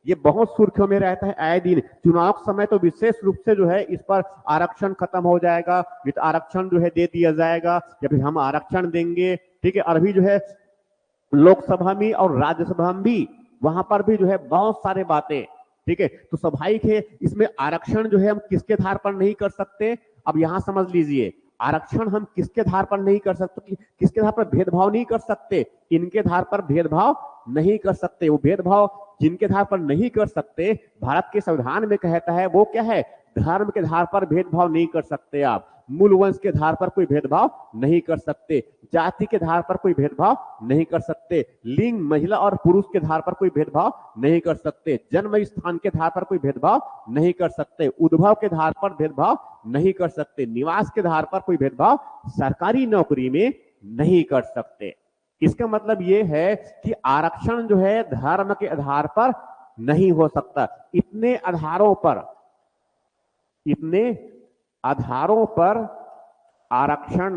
ये बहुत सुर्खियों में रहता है आए दिन। चुनाव समय तो विशेष रूप से जो है इस पर आरक्षण खत्म हो जाएगा, आरक्षण जो है दे दिया जाएगा, या फिर हम आरक्षण देंगे, ठीक है। और अभी जो है लोकसभा में और राज्यसभा में भी, वहां पर भी जो है बहुत सारे बातें, ठीक है। तो स्वाभाविक है इसमें आरक्षण जो है हम किसके आधार पर नहीं कर सकते। अब यहां समझ लीजिए, आरक्षण हम किसके आधार पर नहीं कर सकते, किसके आधार पर भेदभाव नहीं कर सकते, इनके आधार पर भेदभाव नहीं कर सकते। वो भेदभाव जिनके आधार पर नहीं कर सकते, भारत के संविधान में कहता है वो क्या है, धर्म के आधार पर भेदभाव नहीं कर सकते आप। मूल वंश के आधार पर कोई भेदभाव नहीं कर सकते, जाति के आधार पर कोई भेदभाव नहीं कर सकते, लिंग महिला और पुरुष के आधार पर कोई भेदभाव नहीं कर सकते, जन्म स्थान के आधार पर कोई भेदभाव नहीं कर सकते, उद्भव के आधार पर भेदभाव नहीं कर सकते, निवास के आधार पर कोई भेदभाव सरकारी नौकरी में नहीं कर सकते। इसका मतलब यह है कि आरक्षण जो है धर्म के आधार पर नहीं हो सकता। इतने आधारों पर आरक्षण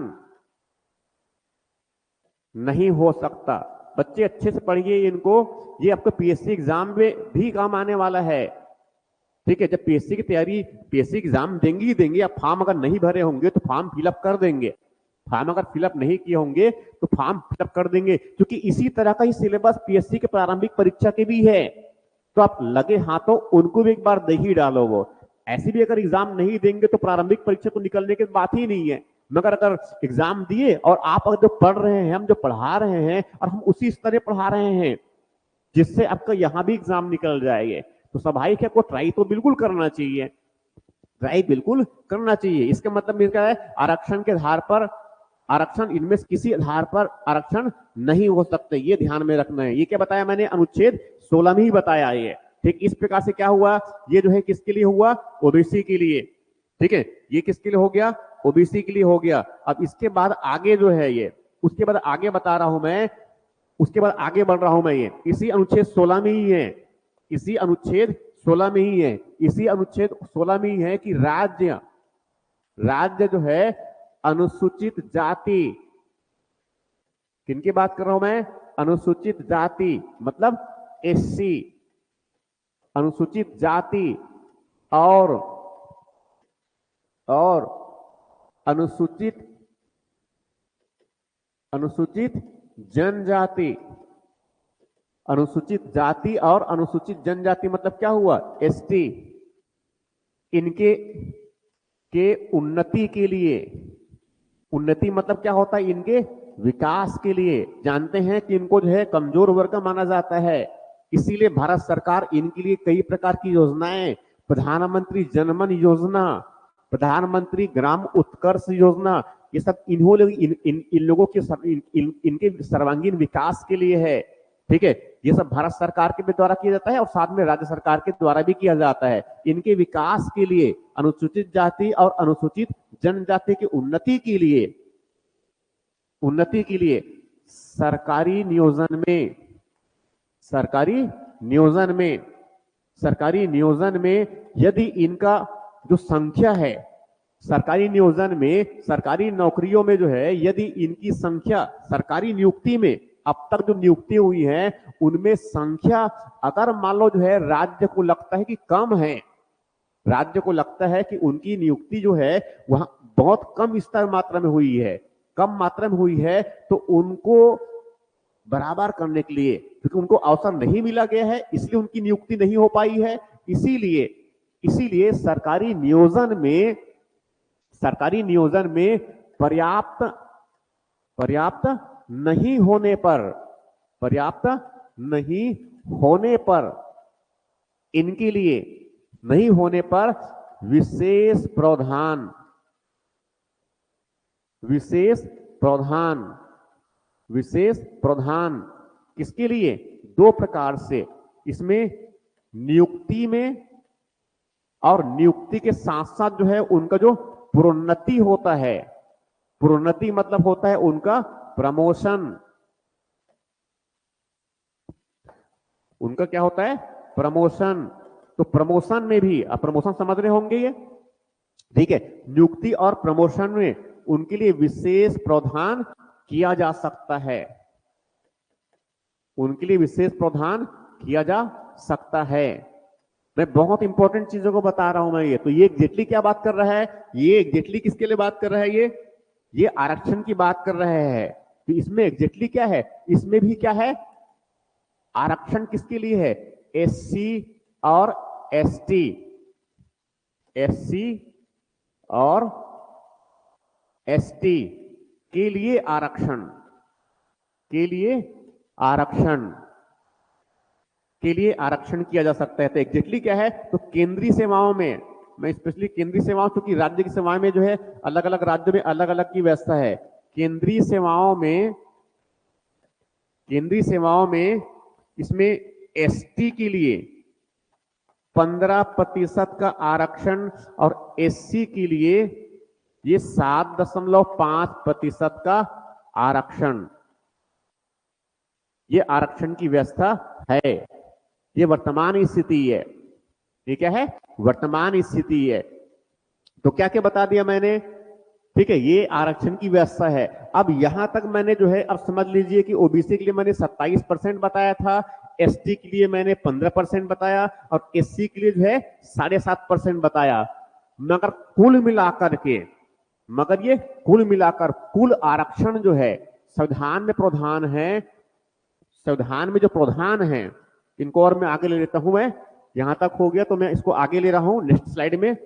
नहीं हो सकता। बच्चे अच्छे से पढ़िए इनको, ये आपको पीएससी एग्जाम में भी काम आने वाला है। ठीक है, जब पीएससी की तैयारी, पीएससी एग्जाम देंगे ही देंगे, आप फॉर्म अगर नहीं भरे होंगे तो फॉर्म फिलअप कर देंगे, फॉर्म अगर फिलअप नहीं किए होंगे तो फॉर्म फिलअप कर देंगे, क्योंकि इसी तरह का ही सिलेबस पीएससी के प्रारंभिक परीक्षा के भी है। तो आप लगे हाथों उनको भी एक बार दे ही डालो। वो ऐसे भी अगर एग्जाम नहीं देंगे तो प्रारंभिक परीक्षा को निकलने की बात ही नहीं है। मगर अगर एग्जाम दिए और आप अगर जो पढ़ रहे हैं, हम जो पढ़ा रहे हैं और हम उसी स्तर पर पढ़ा रहे हैं जिससे आपका यहां भी एग्जाम निकल जाएंगे, तो स्वाभाविक है को ट्राई तो बिल्कुल करना चाहिए, ट्राई बिल्कुल करना चाहिए। इसका मतलब क्या है, आरक्षण के आधार पर, आरक्षण इनमें से किसी आधार पर आरक्षण नहीं हो सकते, ये ध्यान में रखना है। ये क्या बताया मैंने, अनुच्छेद 16 में ही बताया ये। ठीक, इस प्रकार से क्या हुआ, ये जो है किसके लिए हुआ, ओबीसी के लिए। ठीक है, ये किसके लिए हो गया, ओबीसी के लिए हो गया। अब इसके बाद आगे जो है ये, उसके बाद आगे बता रहा हूं मैं, उसके बाद आगे बढ़ रहा हूं मैं, ये इसी अनुच्छेद 16 में ही है, इसी अनुच्छेद 16 में ही है, इसी अनुच्छेद 16 में ही है कि राज्य जो है अनुसूचित जाति, किनकी बात कर रहा हूं मैं, अनुसूचित जाति मतलब एससी, अनुसूचित जाति और अनुसूचित जनजाति, अनुसूचित जाति और अनुसूचित जनजाति मतलब क्या हुआ, एसटी, इनके के उन्नति के लिए, उन्नति मतलब क्या होता है, इनके विकास के लिए। जानते हैं कि इनको जो है कमजोर वर्ग माना जाता है, इसीलिए भारत सरकार इनके लिए कई प्रकार की योजनाएं, प्रधानमंत्री जनमन योजना, प्रधानमंत्री ग्राम उत्कर्ष योजना, ये सब इन लोगों के इनके सर्वांगीण विकास के लिए है। ठीक है, ये सब भारत सरकार के द्वारा किया जाता है और साथ में राज्य सरकार के द्वारा भी किया जाता है। इनके विकास के लिए, अनुसूचित जाति और अनुसूचित जनजाति की उन्नति के लिए सरकारी नियोजन में यदि इनका जो संख्या है, सरकारी नियोजन में, सरकारी नौकरियों में जो है, यदि इनकी संख्या सरकारी नियुक्ति में अब तक जो नियुक्ति हुई है उनमें संख्या अगर मान लो जो है राज्य को लगता है कि कम है, राज्य को लगता है कि उनकी नियुक्ति जो है वहां बहुत कम स्तर मात्रा में हुई है, कम मात्रा में हुई है, तो उनको बराबर करने के लिए, क्योंकि उनको अवसर नहीं मिला गया है इसलिए उनकी नियुक्ति नहीं हो पाई है, इसीलिए सरकारी नियोजन में पर्याप्त नहीं होने पर इनके लिए नहीं होने पर विशेष प्रावधान किसके लिए, दो प्रकार से, इसमें नियुक्ति में और नियुक्ति के साथ साथ जो है उनका जो प्रोन्नति होता है, प्रोन्नति मतलब होता है उनका प्रमोशन, उनका क्या होता है, प्रमोशन। तो प्रमोशन में भी, आप प्रमोशन समझ रहे होंगे ये, ठीक है, नियुक्ति और प्रमोशन में उनके लिए विशेष प्रावधान किया जा सकता है, उनके लिए विशेष प्रावधान किया जा सकता है। मैं बहुत इंपॉर्टेंट चीजों को बता रहा हूं मैं ये। तो ये एग्जैक्टली क्या बात कर रहा है, ये एग्जैक्टली किसके लिए बात कर रहा है, ये आरक्षण की बात कर रहे हैं। तो इसमें एग्जैक्टली क्या है, इसमें भी क्या है, आरक्षण किसके लिए है, एससी और एसटी, एससी और एसटी के लिए आरक्षण किया जा सकता है। तो एग्जैक्टली क्या है, तो केंद्रीय सेवाओं में मैं स्पेशली केंद्रीय सेवाओं, क्योंकि राज्य की सेवाएं में जो है अलग अलग राज्यों में अलग अलग की व्यवस्था है। केंद्रीय सेवाओं में इसमें एसटी के लिए 15% का आरक्षण और एससी के लिए ये 7.5% का आरक्षण, ये आरक्षण की व्यवस्था है। ये वर्तमान स्थिति है। ये क्या है? वर्तमान स्थिति है। तो क्या क्या बता दिया मैंने? ठीक है, ये आरक्षण की व्यवस्था है। अब यहां तक मैंने जो है, अब समझ लीजिए कि ओबीसी के लिए मैंने 27% बताया था, एसटी के लिए मैंने 15% बताया और एससी के लिए जो है 7.5% बताया। मगर ये कुल मिलाकर कुल आरक्षण जो है संविधान में प्रावधान है, संविधान में जो प्रावधान है, इनको और मैं आगे ले लेता हूं। मैं यहां तक हो गया तो मैं इसको आगे ले रहा हूं नेक्स्ट स्लाइड में।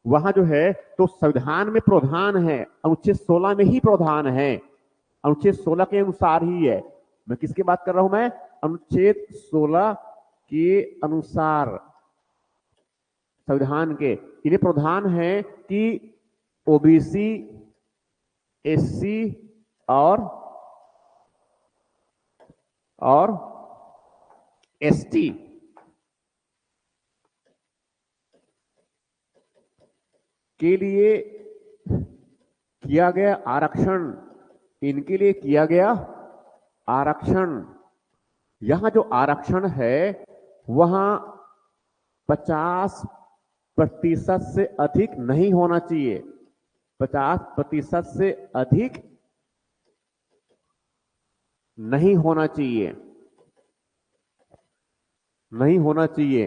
वहां जो है तो संविधान में प्रावधान है, अनुच्छेद 16 में ही प्रावधान है, अनुच्छेद 16 के अनुसार ही है। मैं किसकी बात कर रहा हूं? मैं अनुच्छेद 16 के अनुसार संविधान के इन्हें प्रावधान है कि ओबीसी, एससी और एसटी के लिए किया गया आरक्षण, इनके लिए किया गया आरक्षण, यहां जो आरक्षण है वहां 50% से अधिक नहीं होना चाहिए। 50% से अधिक नहीं होना चाहिए, नहीं होना चाहिए।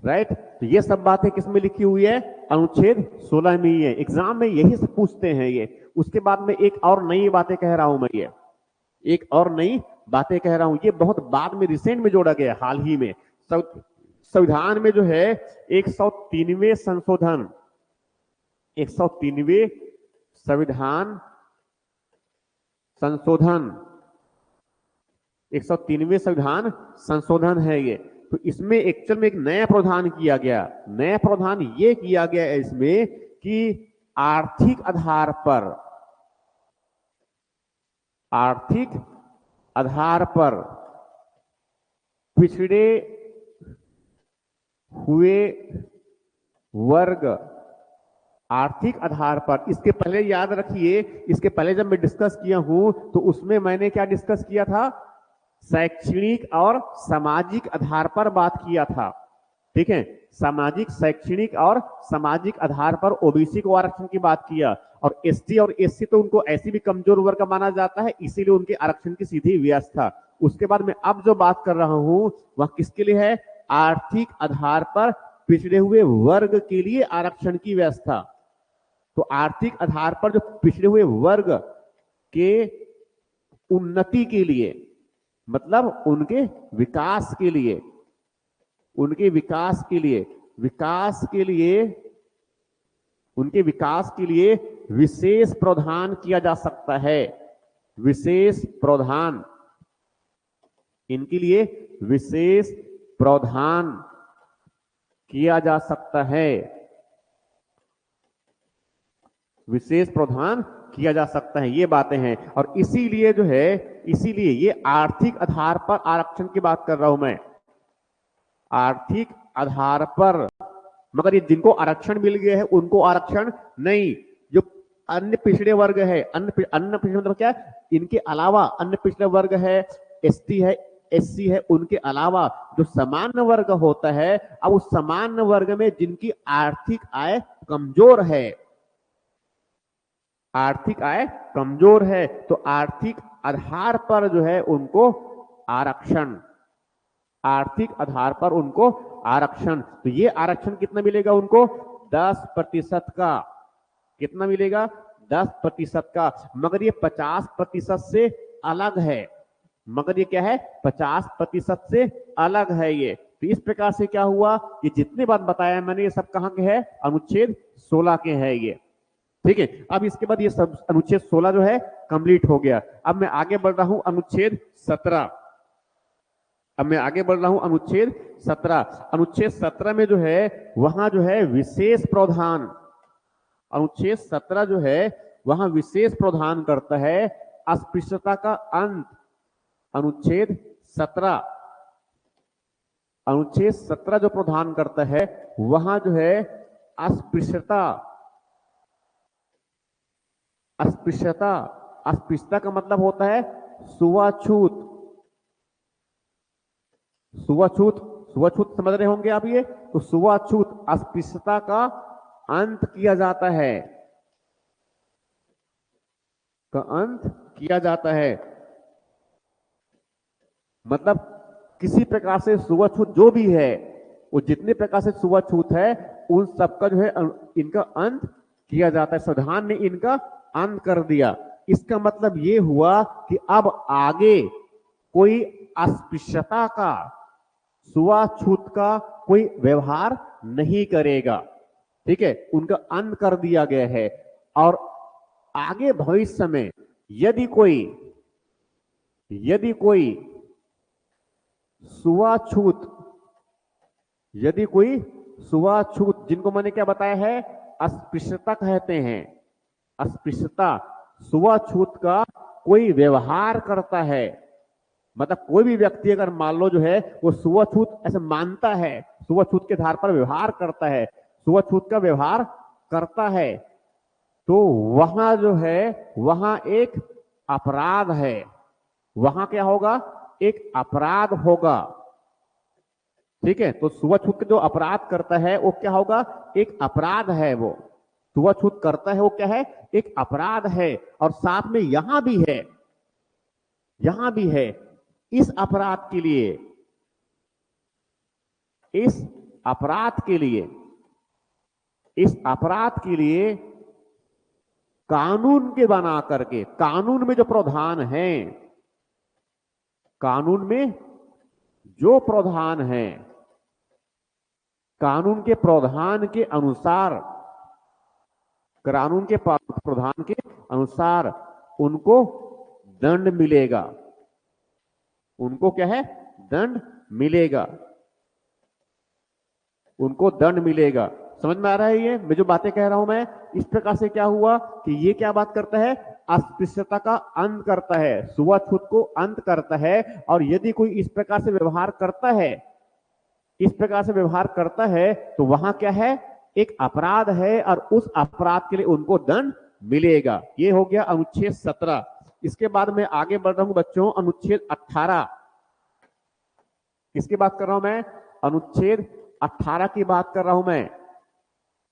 राइट? तो ये सब बातें किसमें लिखी हुई है? अनुच्छेद 16 में ही है। एग्जाम में यही सब पूछते हैं ये। उसके बाद में एक और नई बातें कह रहा हूं मैं, ये एक और नई बातें कह रहा हूं, ये बहुत बाद में रिसेंट में जोड़ा गया, हाल ही में। संविधान में जो है 103वें संशोधन, 103वें संविधान संशोधन, 103वें संविधान संशोधन है ये। तो इसमें एक्चुअल में एक नया प्रावधान किया गया। नया प्रावधान ये किया गया है इसमें कि आर्थिक आधार पर पिछड़े हुए वर्ग, आर्थिक आधार पर, इसके पहले याद रखिए, इसके पहले जब मैं डिस्कस किया हूं तो उसमें मैंने क्या डिस्कस किया था? शैक्षणिक और सामाजिक आधार पर बात किया था। ठीक है, सामाजिक, शैक्षणिक और सामाजिक आधार पर ओबीसी को आरक्षण की बात किया। और एसटी और एससी तो उनको ऐसी भी कमजोर वर्ग माना जाता है, इसीलिए उनके आरक्षण की सीधी व्यवस्था। उसके बाद में अब जो बात कर रहा हूं वह किसके लिए है? आर्थिक आधार पर पिछड़े हुए वर्ग के लिए आरक्षण की व्यवस्था। तो आर्थिक आधार पर जो पिछड़े हुए वर्ग के उन्नति के लिए, मतलब उनके विकास के लिए, उनके विकास के लिए, उनके विकास के लिए विशेष प्रावधान किया जा सकता है। विशेष प्रावधान, इनके लिए विशेष प्रावधान किया जा सकता है, विशेष प्रावधान किया जा सकता है। ये बातें हैं। और इसीलिए जो है, इसीलिए ये आर्थिक आधार पर आरक्षण की बात कर रहा हूं मैं, आर्थिक आधार पर। मगर ये जिनको आरक्षण मिल गया है उनको आरक्षण नहीं, जो अन्य पिछड़े वर्ग है, अन्य पिछड़े मतलब क्या? इनके अलावा अन्य पिछड़े वर्ग है, एसटी है, एससी है, उनके अलावा जो सामान्य वर्ग होता है, अब उस सामान्य वर्ग में जिनकी आर्थिक आय कमजोर है, आर्थिक आय कमजोर है, तो आर्थिक आधार पर जो है उनको आरक्षण, आर्थिक आधार पर उनको आरक्षण। तो ये आरक्षण कितना मिलेगा उनको? 10% का। कितना मिलेगा? 10% का। मगर ये 50% से अलग है। मगर ये क्या है? 50% से अलग है ये। तो इस प्रकार से क्या हुआ? ये जितने बात बताया मैंने ये सब कहां के है? अनुच्छेद 16 के है ये। ठीक है, अब इसके बाद ये सब अनुच्छेद 16 जो है कंप्लीट हो गया। अब मैं आगे बढ़ रहा हूं अनुच्छेद 17। अब मैं आगे बढ़ रहा हूं, अनुच्छेद 17। अनुच्छेद 17 में जो है वहां जो है विशेष प्रावधान, अनुच्छेद 17 जो है वहां विशेष प्रावधान करता है अस्पृश्यता का अंत। अनुच्छेद 17, अनुच्छेद 17 जो प्रावधान करता है वहां जो है अस्पृश्यता, अस्पृश्यता, अस्पृश्यता का मतलब होता है छुआछूत। छुआछूत, छुआछूत समझ रहे होंगे आप ये, तो छुआछूत अस्पृश्यता का अंत किया जाता है, का अंत किया जाता है। मतलब किसी प्रकार से छुआछूत जो भी है, वो जितने प्रकार से छुआछूत है उन सबका जो है इनका अंत किया जाता है। संविधान ने इनका अंत कर दिया। इसका मतलब ये हुआ कि अब आगे कोई अस्पृश्यता का, छुआछूत का कोई व्यवहार नहीं करेगा। ठीक है, उनका अंत कर दिया गया है। और आगे भविष्य में यदि कोई छुआछूत, यदि कोई छुआछूत, जिनको मैंने क्या बताया है, अस्पृश्यता कहते हैं, अस्पृश्यता, छुआछूत का कोई व्यवहार करता है, मतलब कोई भी व्यक्ति अगर मान लो जो है वो छुआछूत ऐसे मानता है, छुआछूत के आधार पर व्यवहार करता है, छुआछूत का व्यवहार करता है, तो वहां जो है वहां एक अपराध है। वहां क्या होगा, एक अपराध होगा। ठीक है, तो छुआछूत जो अपराध करता है वो क्या होगा, एक अपराध है। वो छुआछूत करता है वो क्या है, एक अपराध है। और साथ में यहां भी है, यहां भी है, इस अपराध के लिए, इस अपराध के लिए, इस अपराध के लिए कानून के बना करके, कानून में जो प्रावधान है, कानून में जो प्रावधान है, कानून के प्रावधान के अनुसार, कानून के प्रावधान के अनुसार उनको दंड मिलेगा। उनको क्या है, दंड मिलेगा, उनको दंड मिलेगा। समझ में आ रहा है ये मैं जो बातें कह रहा हूं मैं? इस प्रकार से क्या हुआ कि ये क्या बात करता है, अस्पृश्यता का अंत करता है, छुआछूत को अंत करता है। और यदि कोई इस प्रकार से व्यवहार करता है, इस प्रकार से व्यवहार करता है, तो वहां क्या है, एक अपराध है और उस अपराध के लिए उनको दंड मिलेगा। ये हो गया अनुच्छेद 17। इसके बाद मैं आगे बढ़ रहा हूं बच्चों, अनुच्छेद 18। किसकी बात कर रहा हूं मैं, अनुच्छेद 18 की बात कर रहा हूं मैं।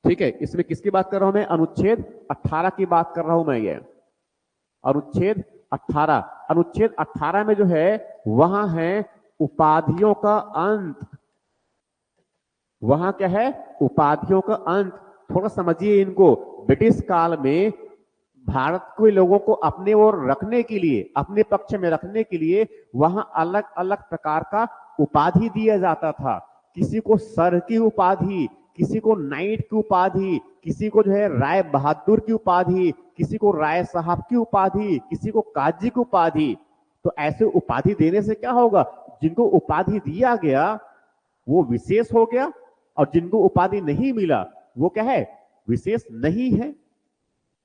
ठीक है, इसमें किसकी बात कर रहा हूं मैं, अनुच्छेद 18 की बात कर रहा हूं मैं। ये अनुच्छेद 18, अनुच्छेद 18 में जो है वहां है उपाधियों का अंत। वहां क्या है, उपाधियों का अंत। थोड़ा समझिए इनको। ब्रिटिश काल में भारत के लोगों को अपने ओर रखने के लिए, अपने पक्ष में रखने के लिए वहां अलग अलग प्रकार का उपाधि दिया जाता था। किसी को सर की उपाधि, किसी को नाइट की उपाधि, किसी को जो है राय बहादुर की उपाधि, किसी को राय साहब की उपाधि, किसी को काजी की उपाधि। तो ऐसे उपाधि देने से क्या होगा, जिनको उपाधि दिया गया वो विशेष हो गया, और जिनको उपाधि नहीं मिला वो क्या है, विशेष नहीं है।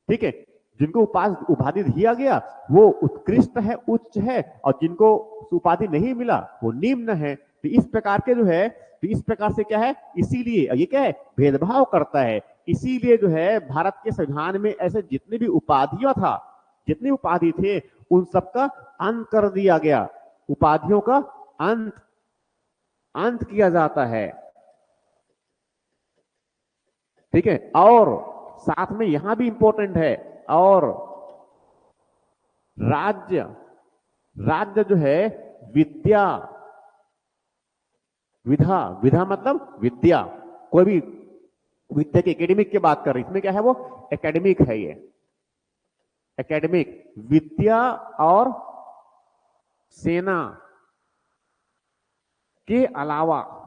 ठीक है, जिनको उपाधि दिया गया वो उत्कृष्ट है, उच्च है, और जिनको उपाधि नहीं मिला वो निम्न है। तो इस प्रकार के जो है, तो इस प्रकार से क्या है, इसीलिए ये क्या है, भेदभाव करता है। इसीलिए जो है भारत के संविधान में ऐसे जितने भी उपाधियां था, जितने उपाधि थे उन सबका अंत कर दिया गया। उपाधियों का अंत किया जाता है। ठीक है, और साथ में यहां भी इंपॉर्टेंट है, और राज्य जो है विद्या, विधा मतलब विद्या, कोई भी विद्या की एकेडमिक की बात कर रही, इसमें क्या है, वो एकेडमिक है। ये एकेडमिक विद्या और सेना के अलावा,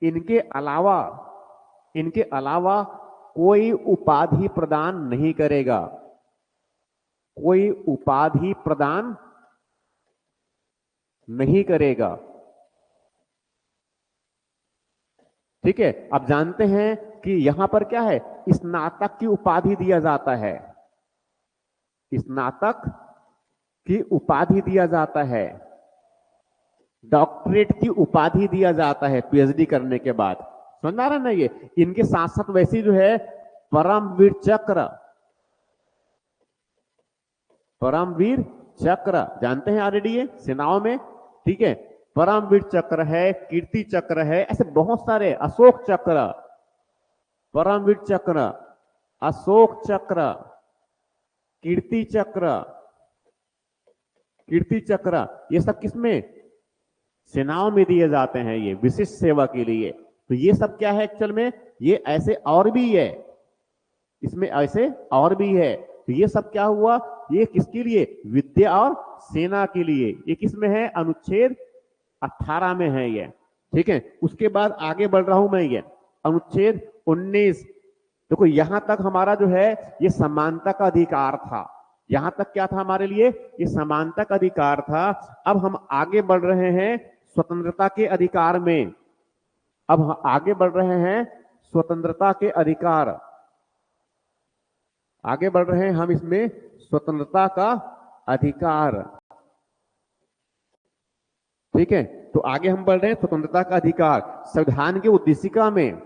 इनके अलावा कोई उपाधि प्रदान नहीं करेगा। कोई उपाधि प्रदान नहीं करेगा। ठीक है, अब जानते हैं कि यहां पर क्या है, स्नातक की उपाधि दिया जाता है, स्नातक की उपाधि दिया जाता है, डॉक्टरेट की उपाधि दिया जाता है पीएचडी करने के बाद। समझ आ रहा ना ये, इनके साथ साथ वैसी जो है परमवीर चक्र, परमवीर चक्र जानते हैं ऑलरेडी ये सेनाओं में। ठीक है, परमवीर चक्र है, कीर्ति चक्र है, ऐसे बहुत सारे, अशोक चक्र, परमवीर चक्र, अशोक चक्र, कीर्ति चक्र, कीर्ति चक्र, ये सब किसमें, सेनाओं में दिए जाते हैं ये विशिष्ट सेवा के लिए। तो ये सब क्या है एक्चुअल में, ये ऐसे और भी है, इसमें ऐसे और भी है। तो ये सब क्या हुआ, ये किसके लिए, विद्या और सेना के लिए। ये किसमें है, अनुच्छेद 18 में है ये। ठीक है, उसके बाद आगे बढ़ रहा हूं मैं, ये अनुच्छेद 19। देखो यहां तक हमारा जो है ये समानता का अधिकार था, यहां तक क्या था हमारे लिए, ये समानता का अधिकार था। अब हम आगे बढ़ रहे हैं स्वतंत्रता के अधिकार में, अब हम आगे बढ़ रहे हैं स्वतंत्रता के अधिकार, आगे बढ़ रहे हैं हम इसमें स्वतंत्रता का अधिकार। ठीक है, तो आगे हम बढ़ रहे हैं स्वतंत्रता का अधिकार। संविधान की उद्देशिका में,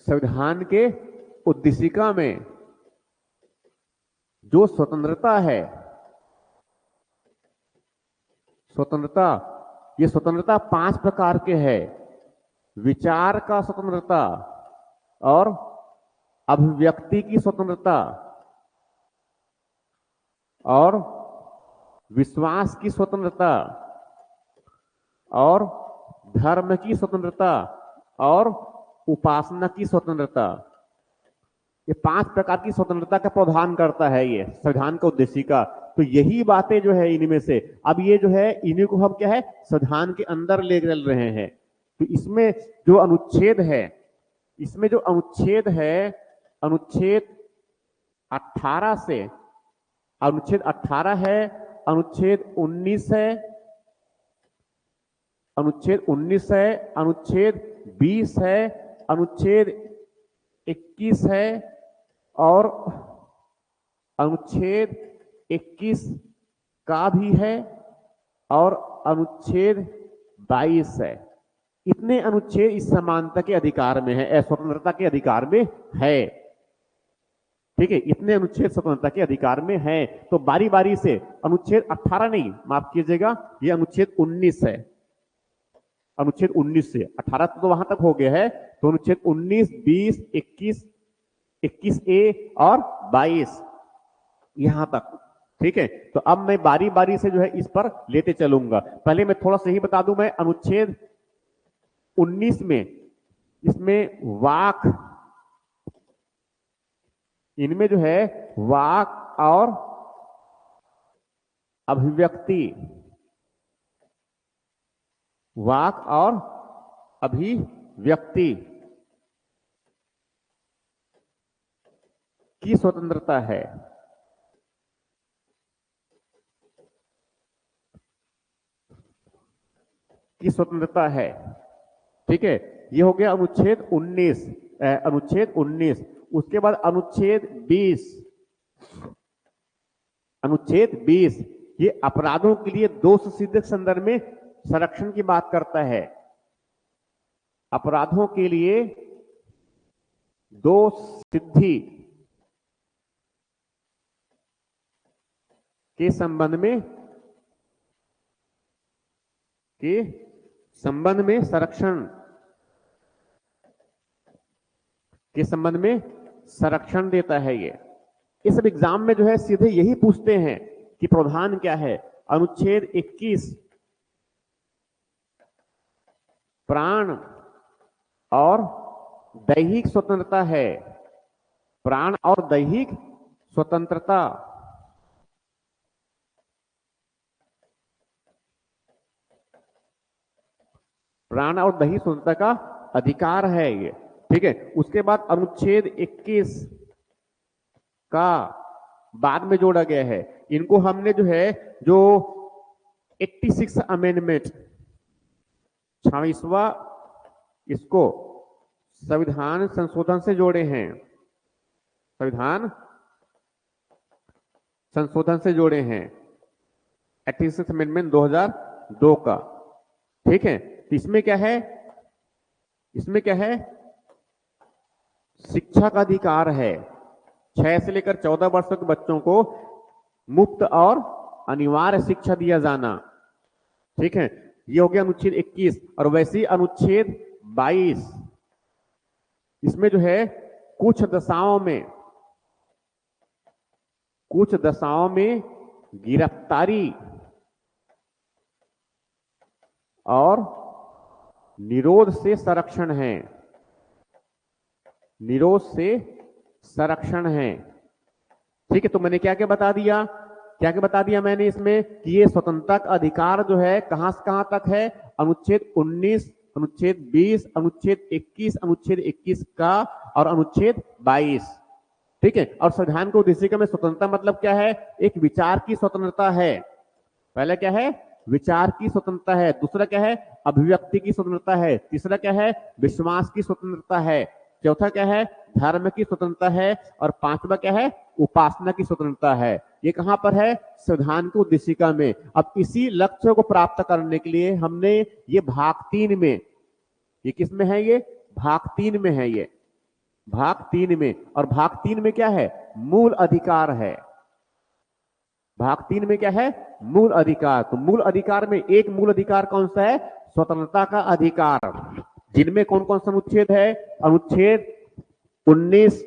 संविधान के उद्देशिका में जो स्वतंत्रता है, स्वतंत्रता, ये स्वतंत्रता 5 प्रकार के है। विचार का स्वतंत्रता और अभिव्यक्ति की स्वतंत्रता और विश्वास की स्वतंत्रता और धर्म की स्वतंत्रता और उपासना की स्वतंत्रता। ये 5 प्रकार की स्वतंत्रता का प्रावधान करता है ये संविधान का उद्देशिका। तो यही बातें जो है इनमें से, अब ये जो है इन्हीं को हम क्या है संविधान के अंदर ले चल रहे हैं। तो इसमें जो अनुच्छेद है, इसमें जो अनुच्छेद है, अनुच्छेद 18 से, अनुच्छेद 18 है, अनुच्छेद 19 है, अनुच्छेद 19 है, अनुच्छेद 20 है, अनुच्छेद 21 है और अनुच्छेद 21 का भी है और अनुच्छेद 22 है। इतने अनुच्छेद इस समानता के अधिकार में है, स्वतंत्रता के अधिकार में है। ठीक है, इतने अनुच्छेद स्वतंत्रता के अधिकार में है। तो बारी बारी से अनुच्छेद 18 नहीं, माफ कीजिएगा, ये अनुच्छेद 19 है, अनुच्छेद 19 से 18 तो वहां तक हो गया है। तो अनुच्छेद 19, 20, 21, 21A और 22 यहां तक। ठीक है, तो अब मैं बारी बारी से जो है इस पर लेते चलूंगा। पहले मैं थोड़ा सा ही बता दूं, मैं अनुच्छेद 19 में, इसमें वाक, इनमें जो है वाक और अभिव्यक्ति, वाक और अभिव्यक्ति की स्वतंत्रता है। की स्वतंत्रता है। ठीक है, ये हो गया अनुच्छेद 19, अनुच्छेद 19। उसके बाद अनुच्छेद 20, अनुच्छेद 20 ये अपराधों के लिए दोष सिद्ध के संदर्भ में संरक्षण की बात करता है। अपराधों के लिए दोष सिद्धि के संबंध में संरक्षण के संबंध में संरक्षण देता है। ये इस सब एग्जाम में जो है सीधे यही पूछते हैं कि प्रावधान क्या है। अनुच्छेद 21 प्राण और दैहिक स्वतंत्रता है, प्राण और दैहिक स्वतंत्रता। प्राण और दैहिक स्वतंत्रता का अधिकार है ये। ठीक है, उसके बाद अनुच्छेद 21 का बाद में जोड़ा गया है। इनको हमने जो है जो 86 अमेंडमेंट 26वां इसको संविधान संशोधन से जोड़े हैं, संविधान संशोधन से जोड़े हैं 86 अमेंडमेंट 2002 का। ठीक है, तो इसमें क्या है, इसमें क्या है, शिक्षा का अधिकार है। 6 से लेकर 14 वर्षों के बच्चों को मुफ्त और अनिवार्य शिक्षा दिया जाना। ठीक है, ये हो गया अनुच्छेद 21। और वैसे ही अनुच्छेद 22, इसमें जो है कुछ दशाओं में गिरफ्तारी और निरोध से संरक्षण है, निरोध से संरक्षण है। ठीक है, तो मैंने क्या क्या बता दिया, क्या क्या बता दिया मैंने इसमें कि ये स्वतंत्रता का अधिकार जो है कहां से कहां तक है, अनुच्छेद 19, अनुच्छेद 20, अनुच्छेद 21, अनुच्छेद 21 का और अनुच्छेद 22। ठीक है, और संविधान के उद्देश्य में स्वतंत्रता मतलब क्या है, एक विचार की स्वतंत्रता है। पहला क्या है, विचार की स्वतंत्रता है। दूसरा क्या है, अभिव्यक्ति की स्वतंत्रता है। तीसरा क्या है, विश्वास की स्वतंत्रता है। चौथा क्या है, धर्म की स्वतंत्रता है। और पांचवा क्या है, उपासना की स्वतंत्रता है। ये कहां पर है, संविधान की उद्देशिका में। अब इसी लक्ष्य को प्राप्त करने के लिए हमने ये भाग 3 में, ये किस में है, ये भाग 3 में है, ये भाग 3 में। और भाग 3 में क्या है, मूल अधिकार है। भाग 3 में क्या है, मूल अधिकार। तो मूल अधिकार में एक मूल अधिकार कौन सा है, स्वतंत्रता का अधिकार। जिनमें कौन कौन सा अनुच्छेद है, अनुच्छेद 19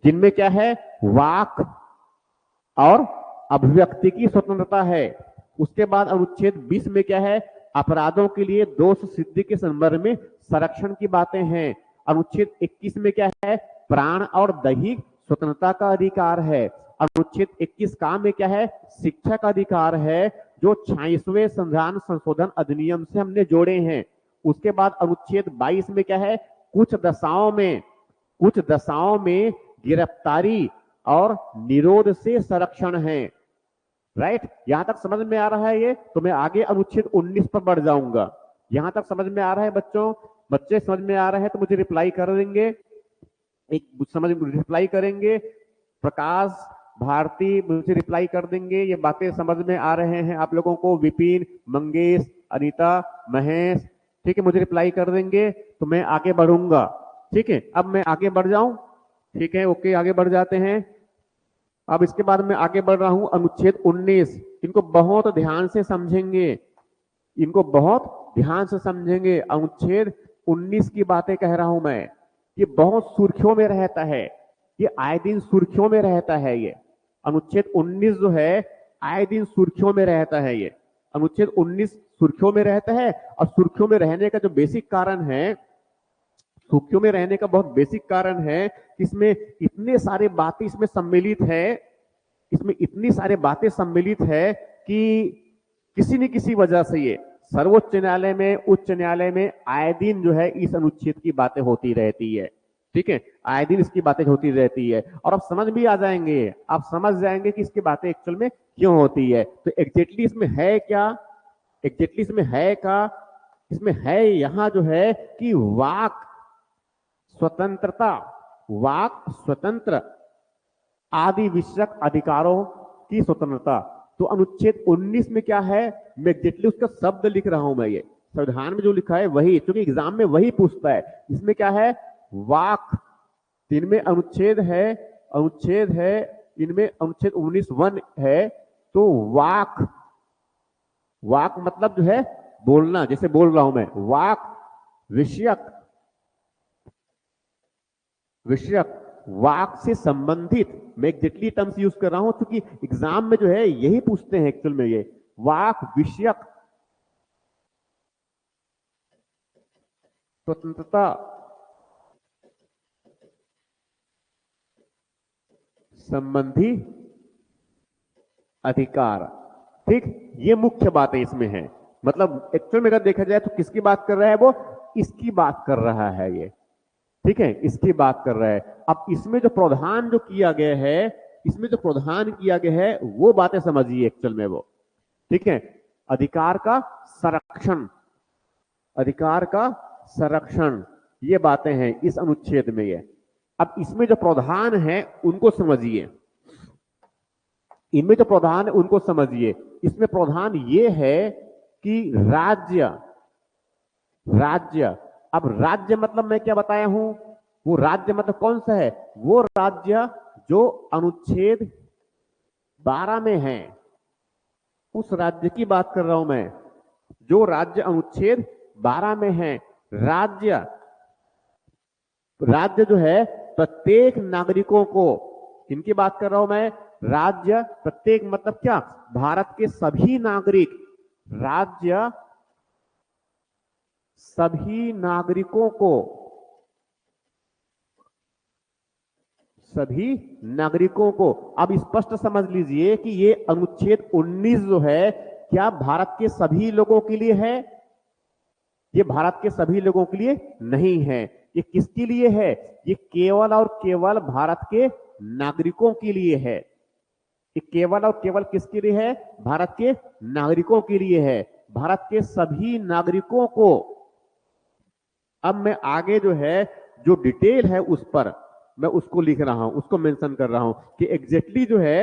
जिनमें क्या है, वाक और अभिव्यक्ति की स्वतंत्रता है। उसके बाद अनुच्छेद 20 में क्या है, अपराधों के लिए दोष सिद्धि के संदर्भ में संरक्षण की बातें हैं। अनुच्छेद 21 में क्या है, प्राण और दैहिक स्वतंत्रता का अधिकार है। अनुच्छेद 21 का में क्या है, शिक्षा का अधिकार है, जो 26वें संविधान संशोधन अधिनियम से हमने जोड़े हैं। उसके बाद अनुच्छेद 22 में क्या है, कुछ दशाओं में गिरफ्तारी और निरोध से संरक्षण है। राइट, यहां तक समझ में आ रहा है ये? तो मैं आगे अनुच्छेद 19 पर बढ़ जाऊंगा। यहां तक समझ में आ रहा है बच्चों? बच्चे समझ में आ रहा है तो मुझे रिप्लाई कर देंगे, एक रिप्लाई करेंगे। प्रकाश भारती मुझे रिप्लाई कर देंगे, ये बातें समझ में आ रहे हैं आप लोगों को। विपिन, मंगेश, अनीता, महेश, ठीक है, मुझे रिप्लाई कर देंगे तो मैं आगे बढ़ूंगा। ठीक है, अब मैं आगे बढ़ जाऊं? ठीक है, ओके, आगे बढ़ जाते हैं। अब इसके बाद मैं आगे बढ़ रहा हूं, अनुच्छेद 19। इनको बहुत ध्यान से समझेंगे, इनको बहुत ध्यान से समझेंगे। अनुच्छेद 19 की बातें कह रहा हूं मैं, ये बहुत सुर्खियों में रहता है, ये आए दिन सुर्खियों में रहता है। ये अनुच्छेद 19 जो है आए दिन सुर्खियों में रहता है। ये अनुच्छेद 19 सुर्खियों में रहता है। और सुर्खियों में रहने का जो बेसिक कारण है, सुर्खियों में रहने का बहुत बेसिक कारण है कि इसमें इतने सारे बातें इसमें सम्मिलित है, इसमें इतनी सारे बातें सम्मिलित है कि किसी न किसी वजह से ये सर्वोच्च न्यायालय में, उच्च न्यायालय में आए दिन जो है इस अनुच्छेद की बातें होती रहती है। ठीक है, आए दिन इसकी बातें होती रहती है। और आप समझ भी आ जाएंगे, आप समझ जाएंगे कि इसकी बातें एक्चुअल में क्यों होती है। तो एग्जैक्टली इसमें है क्या, एग्जैक्टली इसमें है क्या, इसमें है यहां जो है कि वाक स्वतंत्रता, वाक स्वतंत्र आदि विषयक अधिकारों की स्वतंत्रता। तो अनुच्छेद 19 में क्या है, मैं एग्जैक्टली उसका शब्द लिख रहा हूं मैं, ये संविधान में जो लिखा है वही, क्योंकि एग्जाम में वही पूछता है। इसमें क्या है, वाक, इनमें अनुच्छेद है, अनुच्छेद है, इनमें अनुच्छेद 19(1) है। तो वाक, वाक मतलब जो है बोलना, जैसे बोल रहा हूं मैं, वाक विषयक, विषयक वाक से संबंधित, मैं एग्जैक्टली टर्म्स यूज कर रहा हूं क्योंकि एग्जाम में जो है यही पूछते हैं एक्चुअल में, ये वाक विषयक स्वतंत्रता संबंधी अधिकार। ठीक, ये मुख्य बातें इसमें है। मतलब एक्चुअल में अगर देखा जाए तो किसकी बात कर रहा है वो, इसकी बात कर रहा है ये। ठीक है, इसकी बात कर रहा है। अब इसमें जो प्रावधान जो किया गया है इसमें जो प्रावधान किया गया है वो बातें समझिए एक्चुअल में वो, ठीक है। अधिकार का संरक्षण, अधिकार का संरक्षण, ये बातें हैं इस अनुच्छेद में। ये अब इसमें जो प्रावधान है उनको समझिए, इनमें जो प्रावधान है उनको समझिए। इसमें प्रावधान ये है कि राज्य, राज्य, अब राज्य मतलब मैं क्या बताया हूं, वो राज्य मतलब कौन सा है, वो राज्य जो अनुच्छेद 12 में है, उस राज्य की बात कर रहा हूं मैं, जो राज्य अनुच्छेद 12 में है। राज्य, राज्य जो है प्रत्येक नागरिकों को, किनकी बात कर रहा हूं मैं, राज्य प्रत्येक मतलब क्या, भारत के सभी नागरिक, राज्य सभी नागरिकों को, सभी नागरिकों को। अब स्पष्ट समझ लीजिए कि ये अनुच्छेद 19 जो है क्या भारत के सभी लोगों के लिए है, ये भारत के सभी लोगों के लिए नहीं है। ये किसके लिए है, ये केवल और केवल भारत के नागरिकों के लिए है। ये केवल और केवल किसके लिए है, भारत के नागरिकों के लिए है, भारत के सभी नागरिकों को। अब मैं आगे जो है जो डिटेल है उस पर मैं उसको लिख रहा हूं, उसको मेंशन कर रहा हूं कि एग्जैक्टली जो है,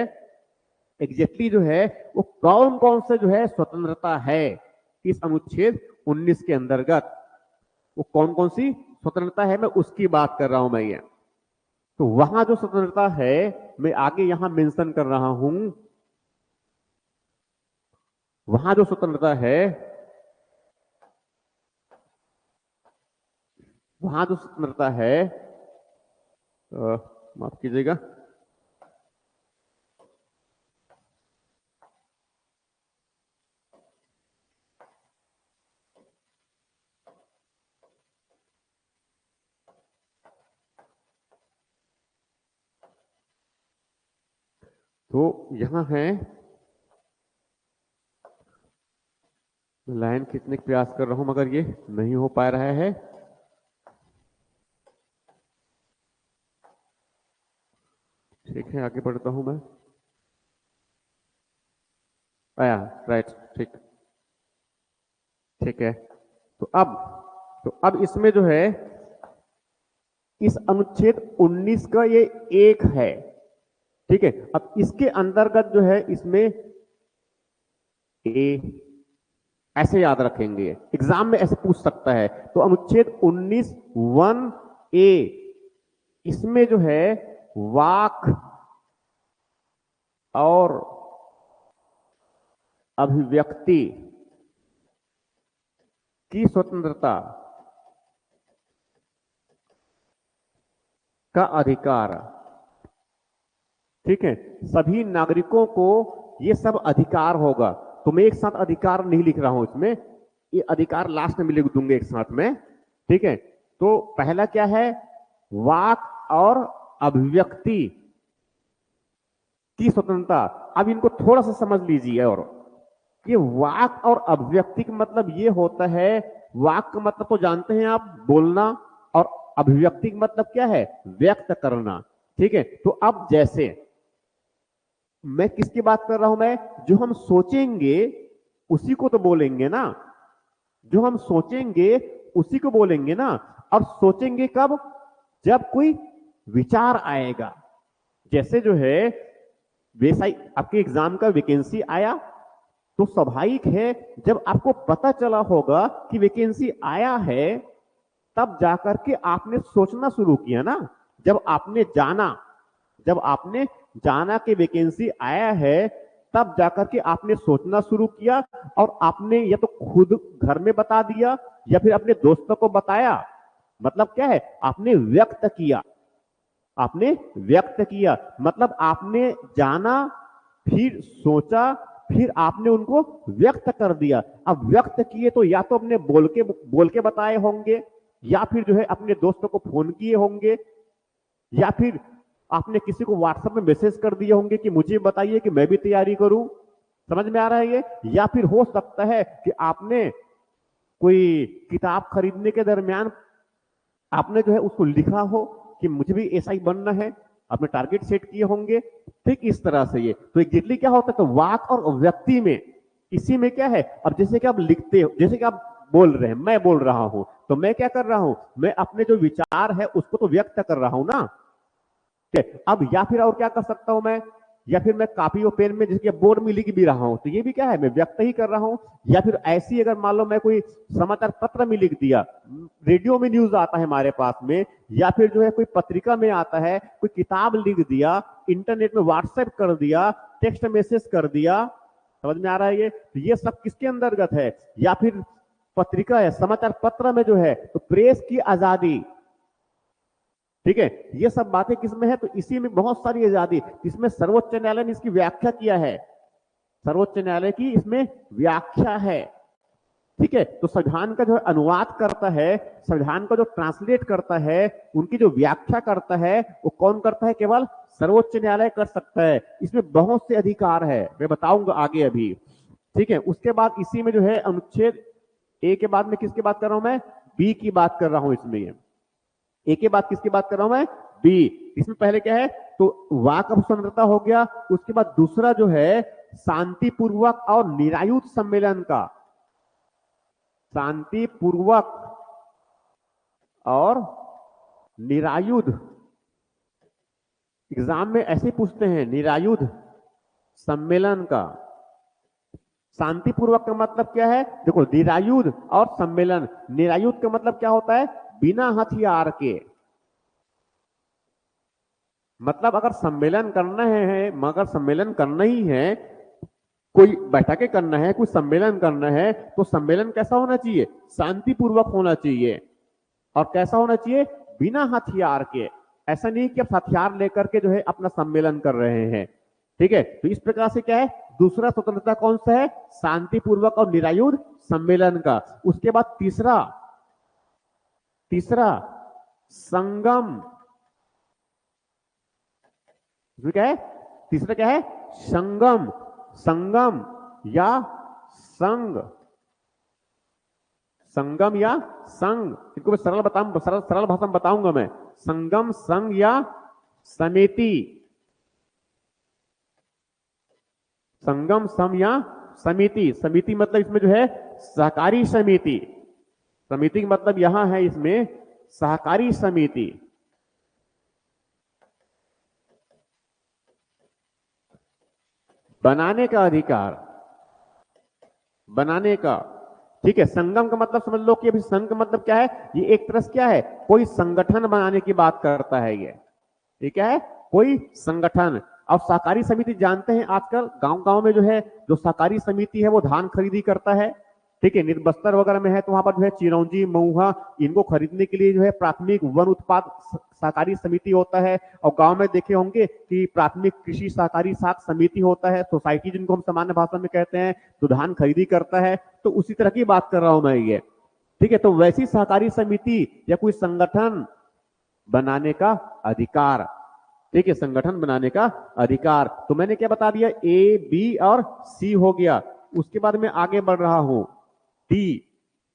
एग्जैक्टली जो है वो कौन कौन से जो है स्वतंत्रता है इस अनुच्छेद 19 के अंतर्गत, वो कौन कौन सी स्वतंत्रता है, मैं उसकी बात कर रहा हूं मैं। ये तो वहां जो स्वतंत्रता है मैं आगे यहां मेंशन कर रहा हूं, वहां जो स्वतंत्रता है, वहां जो स्वतंत्रता है, माफ कीजिएगा, तो यहां है, लाइन खींचने का प्रयास कर रहा हूं मगर ये नहीं हो पा रहा है। ठीक है, आगे बढ़ता हूं मैं। आया, राइट, ठीक, ठीक है। तो अब इसमें जो है इस अनुच्छेद 19 का ये एक है, ठीक है। अब इसके अंतर्गत जो है इसमें ए, ऐसे याद रखेंगे, एग्जाम में ऐसे पूछ सकता है। तो अनुच्छेद 19 1A, इसमें जो है वाक और अभिव्यक्ति की स्वतंत्रता का अधिकार, ठीक है, सभी नागरिकों को ये सब अधिकार होगा। तो मैं एक साथ अधिकार नहीं लिख रहा हूं इसमें, ये अधिकार लास्ट में लिख दूंगा एक साथ में, ठीक है। तो पहला क्या है, वाक और अभिव्यक्ति की स्वतंत्रता। अब इनको थोड़ा सा समझ लीजिए, और ये वाक और अभिव्यक्ति का मतलब ये होता है, वाक का मतलब तो जानते हैं आप, बोलना, और अभिव्यक्ति का मतलब क्या है, व्यक्त करना, ठीक है। तो अब जैसे मैं किसकी बात कर रहा हूं, मैं जो हम सोचेंगे उसी को तो बोलेंगे ना, जो हम सोचेंगे उसी को बोलेंगे ना। और सोचेंगे कब, जब कोई विचार आएगा। जैसे जो है वैसा आपके एग्जाम का वैकेंसी आया, तो स्वाभाविक है जब आपको पता चला होगा कि वैकेंसी आया है, तब जाकर के आपने सोचना शुरू किया ना। जब आपने जाना, जब आपने जाना कि वैकेंसी आया है, तब जाकर के आपने सोचना शुरू किया, और आपने या तो खुद घर में बता दिया या फिर अपने दोस्तों को बताया। मतलब क्या है, आपने व्यक्त किया, आपने व्यक्त किया, मतलब आपने जाना, फिर सोचा, फिर आपने उनको व्यक्त कर दिया। अब व्यक्त किए तो या तो अपने बोल के बताए होंगे, या फिर जो है अपने दोस्तों को फोन किए होंगे, या फिर आपने किसी को व्हाट्सएप में मैसेज कर दिए होंगे कि मुझे बताइए कि मैं भी तैयारी करूं। समझ में आ रहा है ये? या फिर हो सकता है कि आपने कोई किताब खरीदने के दरमियान आपने जो है उसको लिखा हो कि मुझे भी ऐसा ही बनना है। अपने टारगेट सेट किए होंगे। ठीक इस तरह से ये तो एग्जैक्टली क्या होता है, तो वाक और व्यक्ति में, इसी में क्या है, अब जैसे कि आप लिखते हो, जैसे कि आप बोल रहे हैं, मैं बोल रहा हूं, तो मैं क्या कर रहा हूं, मैं अपने जो विचार है उसको तो व्यक्त कर रहा हूं ना। अब या फिर और क्या कर सकता हूं मैं, या फिर मैं कॉपी और पेन में जैसे बोर्ड में लिख भी रहा हूं, तो ये भी क्या है, मैं व्यक्त ही कर रहा हूं। या फिर ऐसी अगर मान लो मैं कोई समाचार पत्र में लिख दिया, रेडियो में न्यूज आता है हमारे पास में, या फिर जो है कोई पत्रिका में आता है, कोई किताब लिख दिया, इंटरनेट में व्हाट्सएप कर दिया, टेक्स्ट मैसेज कर दिया, समझ में आ रहा है ये, तो ये सब किसके अंतर्गत है, या फिर पत्रिका है, समाचार पत्र में जो है तो प्रेस की आजादी। ठीक है, ये सब बातें किसमें है, तो इसी में बहुत सारी आजादी, इसमें सर्वोच्च न्यायालय ने इसकी व्याख्या किया है, सर्वोच्च न्यायालय की इसमें व्याख्या है। ठीक है, तो संविधान का जो अनुवाद करता है, संविधान का जो ट्रांसलेट करता है, उनकी जो व्याख्या करता है, वो कौन करता है, केवल सर्वोच्च न्यायालय कर सकता है। इसमें बहुत से अधिकार है, मैं बताऊंगा आगे अभी। ठीक है, उसके बाद इसी में जो है अनुच्छेद ए के बाद में किसकी बात कर रहा हूं मैं, बी की बात कर रहा हूं इसमें। ए के बाद किसकी बात कर रहा हूं मैं, बी। इसमें पहले क्या है, तो वाक स्वतंत्रता हो गया, उसके बाद दूसरा जो है शांतिपूर्वक और निरायुध सम्मेलन का, शांतिपूर्वक और निरायुध, एग्जाम में ऐसे पूछते हैं, निरायुध सम्मेलन का। शांतिपूर्वक का मतलब क्या है, देखो निरायुध और सम्मेलन, निरायुध का मतलब क्या होता है, बिना हथियार के, मतलब अगर सम्मेलन करना है, मगर सम्मेलन करना ही है, कोई बैठकें करना है, कोई सम्मेलन करना है, तो सम्मेलन कैसा होना चाहिए, शांतिपूर्वक होना चाहिए। और कैसा होना चाहिए, बिना हथियार के। ऐसा नहीं कि आप हथियार लेकर के जो है अपना सम्मेलन कर रहे हैं। ठीक है, तो इस प्रकार से क्या है, दूसरा स्वतंत्रता कौन सा है, शांतिपूर्वक और निरायुध सम्मेलन का। उसके बाद तीसरा, तीसरा संगम, क्या है, तीसरा क्या है, संगम, संगम या संग, संगम या संग, इनको मैं सरल बताऊं, सरल भाषा में बताऊंगा मैं, संगम, संघ या समिति, संगम, सम या समिति। समिति मतलब इसमें जो है सहकारी समिति, समिति का मतलब यहां है इसमें सहकारी समिति। बनाने का अधिकार, बनाने का। ठीक है, संगम का मतलब समझ लो कि अभी संघ का मतलब क्या है, ये एक तरह से क्या है, कोई संगठन बनाने की बात करता है ये क्या है, कोई संगठन। और सहकारी समिति जानते हैं आजकल गांव गांव में जो है, जो सहकारी समिति है वो धान खरीदी करता है। ठीक है, बस्तर वगैरह में है तो वहां पर जो है चिरौंजी, महुआ, इनको खरीदने के लिए जो है प्राथमिक वन उत्पाद सहकारी समिति होता है। और गांव में देखे होंगे कि प्राथमिक कृषि सहकारी साख समिति होता है, सोसाइटी जिनको हम सामान्य भाषा में कहते हैं, तो धान खरीदी करता है। तो उसी तरह की बात कर रहा हूं मैं ये। ठीक है, तो वैसी सहकारी समिति या कोई संगठन बनाने का अधिकार। ठीक है, संगठन बनाने का अधिकार। तो मैंने क्या बता दिया, ए, बी और सी हो गया। उसके बाद मैं आगे बढ़ रहा हूं डी,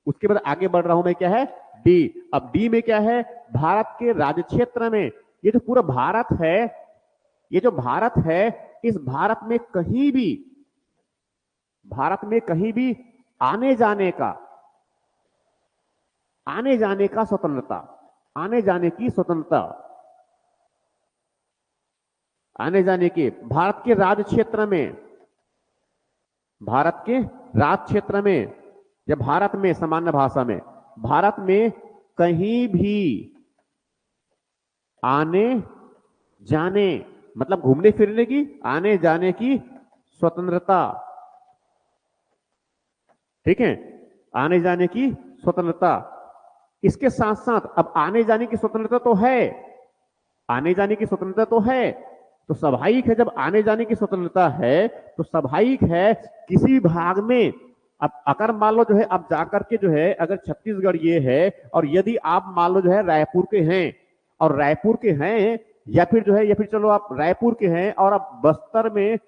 उसके बाद आगे बढ़ रहा हूं मैं, क्या है, डी। अब डी में क्या है, भारत के राज्य क्षेत्र में, ये जो पूरा भारत है, ये जो भारत है, इस भारत में कहीं भी, भारत में कहीं भी आने जाने का, आने जाने का स्वतंत्रता, आने जाने की स्वतंत्रता, आने जाने के, भारत के राज्य क्षेत्र में, भारत के राज्य क्षेत्र में या भारत में, सामान्य भाषा में, भारत में कहीं भी आने जाने, मतलब घूमने फिरने की, आने जाने की स्वतंत्रता। ठीक है, आने जाने की स्वतंत्रता। इसके साथ साथ अब आने जाने की स्वतंत्रता तो है, आने जाने की स्वतंत्रता तो है, तो स्वाभाविक है जब आने जाने की स्वतंत्रता है तो स्वाभाविक है किसी भाग में, अब अगर मान लो जो है आप जाकर के जो है, अगर छत्तीसगढ़ ये है और यदि आप मान लो जो है रायपुर के हैं, और रायपुर के हैं, या फिर जो है, या फिर चलो आप रायपुर के हैं और आप बस्तर में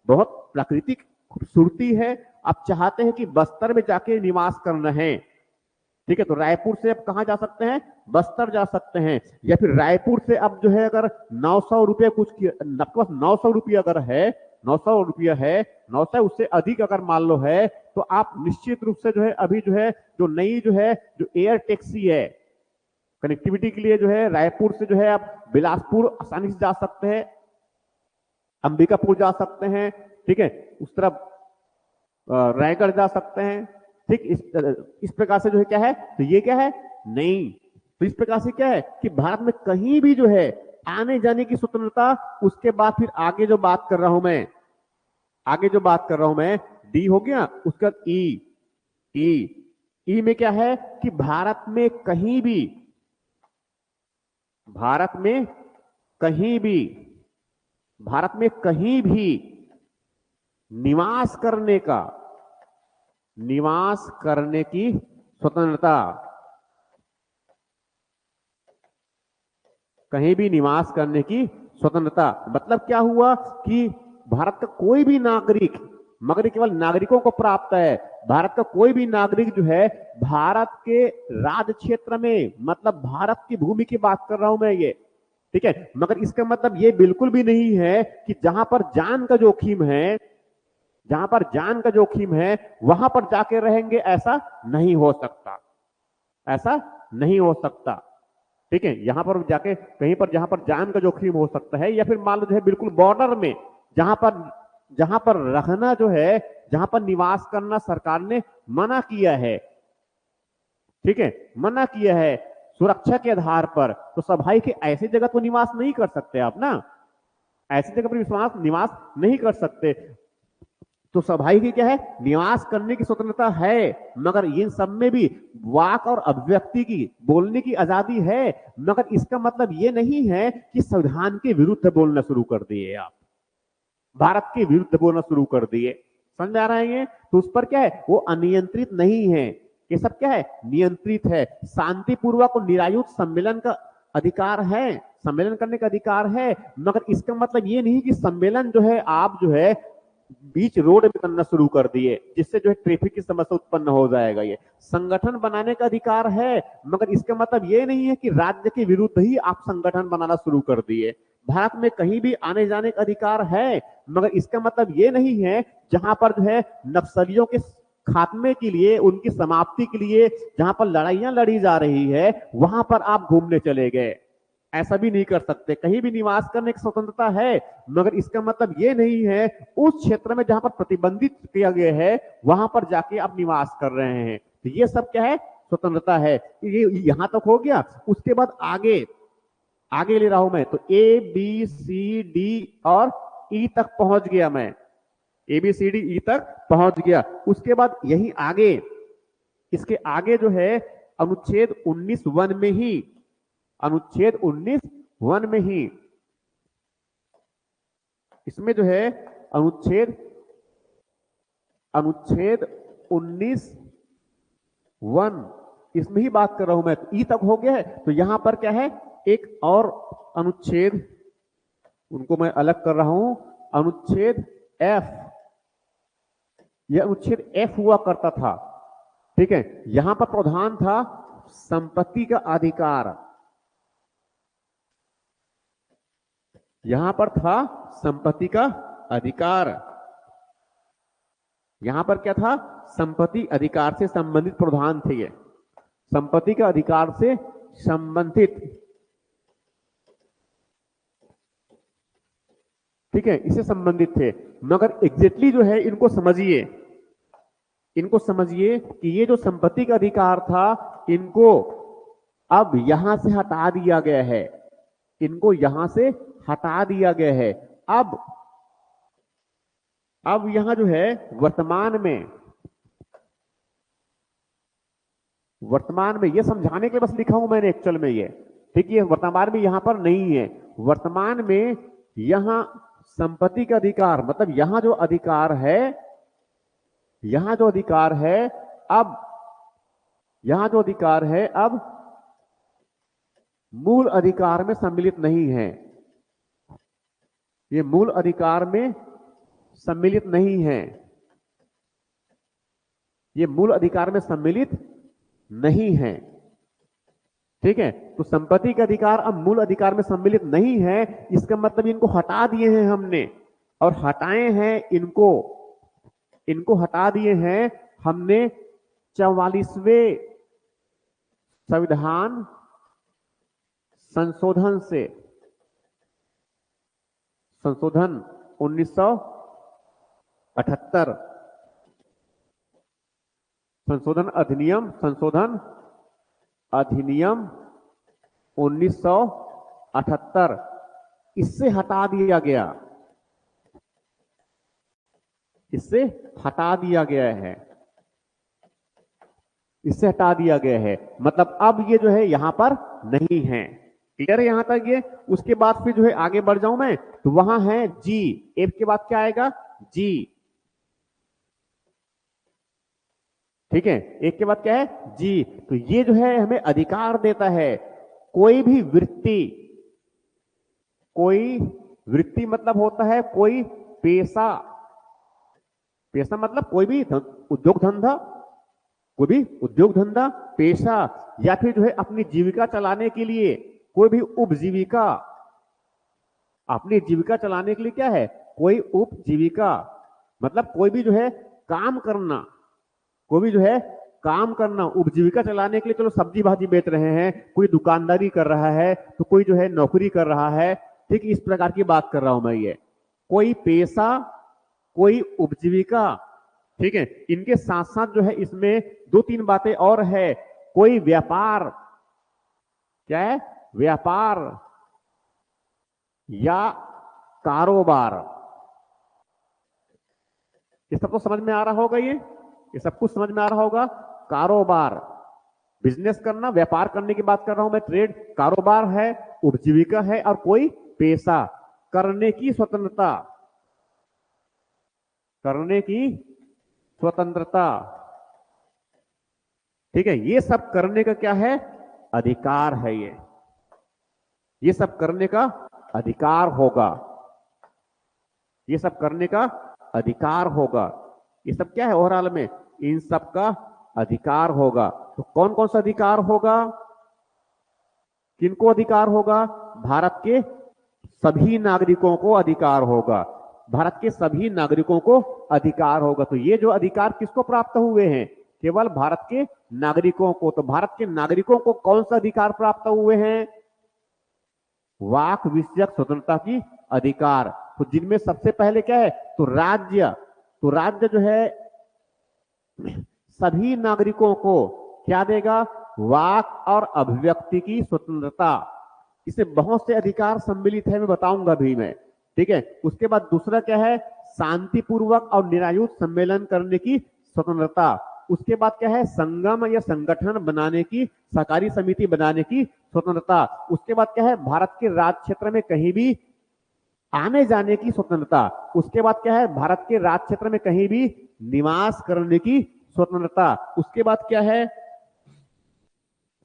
बहुत प्राकृतिक खूबसूरती है, आप चाहते हैं कि बस्तर में जाके निवास करना है, ठीक है, तो रायपुर से अब कहां जा सकते हैं, बस्तर जा सकते हैं, या फिर रायपुर से अब जो है अगर 900 रुपये कुछ 900 रुपये अगर है, 900 रुपया है, 900 उससे अधिक अगर मान लो है, तो आप निश्चित रूप से जो है अभी जो है जो नई जो है जो एयर टैक्सी है कनेक्टिविटी के लिए जो है रायपुर से जो है आप बिलासपुर आसानी से जा सकते हैं, अंबिकापुर जा सकते हैं, ठीक है, उस तरफ रायगढ़ जा सकते हैं, ठीक, इस प्रकार से जो है क्या है, तो ये क्या है, नहीं, तो इस प्रकार से क्या है कि भारत में कहीं भी जो है आने जाने की स्वतंत्रता, उसके बाद फिर आगे जो बात कर रहा हूं मैं, आगे जो बात कर रहा हूं मैं, डी हो गया, उसका ई में क्या है कि भारत में कहीं भी, भारत में कहीं भी, भारत में कहीं भी निवास करने का, निवास करने की स्वतंत्रता, कहीं भी निवास करने की स्वतंत्रता, मतलब क्या हुआ कि भारत का कोई भी नागरिक, मगर केवल नागरिकों को प्राप्त है, भारत का कोई भी नागरिक जो है भारत के राज्य क्षेत्र में, मतलब भारत की भूमि की बात कर रहा हूं मैं ये, ठीक है, मगर इसका मतलब ये बिल्कुल भी नहीं है कि जहां पर जान का जोखिम है, जहां पर जान का जोखिम है वहां पर जाके रहेंगे, ऐसा नहीं हो सकता, ऐसा नहीं हो सकता, ठीक है, यहां पर जाके कहीं पर जहां पर जान का जोखिम हो सकता है, या फिर मान लो जो है बिल्कुल बॉर्डर में जहां पर रहना जो है, जहां पर निवास करना सरकार ने मना किया है, ठीक है, मना किया है सुरक्षा के आधार पर, तो सभाई के ऐसी जगह तो निवास नहीं कर सकते आप ना, ऐसी जगह पर निवास नहीं कर सकते, तो सभाई की क्या है, निवास करने की स्वतंत्रता है, मगर इन सब में भी वाक और अभिव्यक्ति की, बोलने की आजादी है, मगर इसका मतलब ये नहीं है कि संविधान के विरुद्ध बोलना शुरू कर दिए आप, भारत के विरुद्ध बोलना शुरू कर दिए, समझ में आ रहा है ये, तो उस पर क्या है, वो अनियंत्रित नहीं है, ये सब क्या है, नियंत्रित है, शांतिपूर्वक और निरायुध सम्मेलन का अधिकार है, सम्मेलन करने का अधिकार है, मगर इसका मतलब ये नहीं कि सम्मेलन जो है आप जो है बीच रोड में करना शुरू कर दिए, जिससे जो है ट्रैफिक की समस्या उत्पन्न हो जाएगा, ये संगठन बनाने का अधिकार है, मगर इसका मतलब ये नहीं है कि राज्य के विरुद्ध ही आप संगठन बनाना शुरू कर दिए, भारत में कहीं भी आने जाने का अधिकार है, मगर इसका मतलब ये नहीं है जहां पर जो है नक्सलियों के खात्मे के लिए, उनकी समाप्ति के लिए जहां पर लड़ाइयां लड़ी जा रही है, वहां पर आप घूमने चले गए, ऐसा भी नहीं कर सकते, कहीं भी निवास करने की स्वतंत्रता है, मगर इसका मतलब ये नहीं है उस क्षेत्र में जहां पर प्रतिबंधित किया गया है वहां पर जाके आप निवास कर रहे हैं, तो ये सब क्या है, स्वतंत्रता है, ये यहां तक हो गया, उसके बाद आगे आगे ले रहा हूं मैं, तो ए बी सी डी और ई तक पहुंच गया मैं, A B C D E तक पहुंच गया, उसके बाद यही आगे, इसके आगे जो है अनुच्छेद 19 वन में ही, अनुच्छेद 19 वन में ही, इसमें जो है अनुच्छेद अनुच्छेद 19 वन, इसमें ही बात कर रहा हूं मैं, ई तक हो गया है, तो यहां पर क्या है, एक और अनुच्छेद, उनको मैं अलग कर रहा हूं, अनुच्छेद एफ, यह अनुच्छेद एफ हुआ करता था, ठीक है, यहां पर प्रावधान था संपत्ति का अधिकार, यहां पर था संपत्ति का अधिकार, यहां पर क्या था, संपत्ति अधिकार से संबंधित प्रावधान थे, ये संपत्ति का अधिकार से संबंधित, ठीक है, इससे संबंधित थे, मगर एग्जैक्टली जो है इनको समझिए, इनको समझिए कि ये जो संपत्ति का अधिकार था, इनको अब यहां से हटा दिया गया है, इनको यहां से हटा दिया गया है, अब यहां जो है वर्तमान में ये समझाने के लिए बस लिखा हूं मैंने एक्चुअल में ये, ठीक है, वर्तमान में यहां पर नहीं है, वर्तमान में यहां संपत्ति का अधिकार, मतलब यहां जो अधिकार है, यहां जो अधिकार है, अब यहां जो अधिकार है अब मूल अधिकार में सम्मिलित नहीं है, ये मूल अधिकार में सम्मिलित नहीं है, ये मूल अधिकार में सम्मिलित नहीं है। ठीक है, तो संपत्ति का अधिकार अब मूल अधिकार में सम्मिलित नहीं है, इसका मतलब इनको हटा दिए हैं हमने, और हटाए हैं इनको, इनको हटा दिए हैं हमने 44वें संविधान संशोधन से, संशोधन 1978, संशोधन अधिनियम, संशोधन अधिनियम 1978, इससे हटा दिया गया, इससे हटा दिया गया है, इससे हटा दिया गया है। मतलब अब ये जो है यहां पर नहीं है। क्लियर है यहां तक ये? उसके बाद फिर जो है आगे बढ़ जाऊं मैं, तो वहां है जी, एफ के बाद क्या आएगा? जी। ठीक है, एक के बाद क्या है? जी। तो ये जो है हमें अधिकार देता है, कोई भी वृत्ति, कोई वृत्ति मतलब होता है कोई पेशा, पेशा मतलब कोई भी उद्योग धंधा, कोई भी उद्योग धंधा, पेशा, या फिर जो है अपनी जीविका चलाने के लिए कोई भी उपजीविका, अपनी जीविका चलाने के लिए क्या है? कोई उपजीविका, मतलब कोई भी जो है काम करना, कोई भी जो है काम करना, उपजीविका चलाने के लिए, चलो सब्जी भाजी बेच रहे हैं, कोई दुकानदारी कर रहा है, तो कोई जो है नौकरी कर रहा है। ठीक, इस प्रकार की बात कर रहा हूं मैं। ये कोई पेशा, कोई उपजीविका। ठीक है, इनके साथ साथ जो है इसमें दो तीन बातें और है। कोई व्यापार, क्या है? व्यापार या कारोबार। ये सब तो समझ में आ रहा होगा, ये सब कुछ समझ में आ रहा होगा। कारोबार, बिजनेस करना, व्यापार करने की बात कर रहा हूं मैं, ट्रेड, कारोबार है, उपजीविका है, और कोई पेशा, करने की स्वतंत्रता, करने की स्वतंत्रता। ठीक है, ये सब करने का क्या है? अधिकार है। ये सब करने का अधिकार होगा, ये सब करने का अधिकार होगा। ये सब क्या है ओवरऑल में? इन सब का अधिकार होगा। तो कौन कौन सा अधिकार होगा? किनको अधिकार होगा? भारत के सभी नागरिकों को अधिकार होगा, भारत के सभी नागरिकों को अधिकार होगा। तो ये जो अधिकार किसको प्राप्त हुए हैं? केवल भारत के नागरिकों को। तो भारत के नागरिकों को कौन सा अधिकार प्राप्त हुए हैं? वाक विषयक स्वतंत्रता की अधिकार। तो जिनमें सबसे पहले क्या है? तो राज्य, तो राज्य जो है सभी नागरिकों को क्या देगा? वाक और अभिव्यक्ति की स्वतंत्रता। इसे बहुत से अधिकार सम्मिलित है, मैं बताऊंगा भी मैं। ठीक है, उसके बाद दूसरा क्या है? शांतिपूर्वक और निरायुध सम्मेलन करने की स्वतंत्रता। उसके बाद क्या है? संगम या संगठन बनाने की, सहकारी समिति बनाने की स्वतंत्रता। उसके बाद क्या है? भारत के राज्य क्षेत्र में कहीं भी आने जाने की स्वतंत्रता। उसके बाद क्या है? भारत के राज्य क्षेत्र में कहीं भी निवास करने की स्वतंत्रता। उसके बाद क्या है?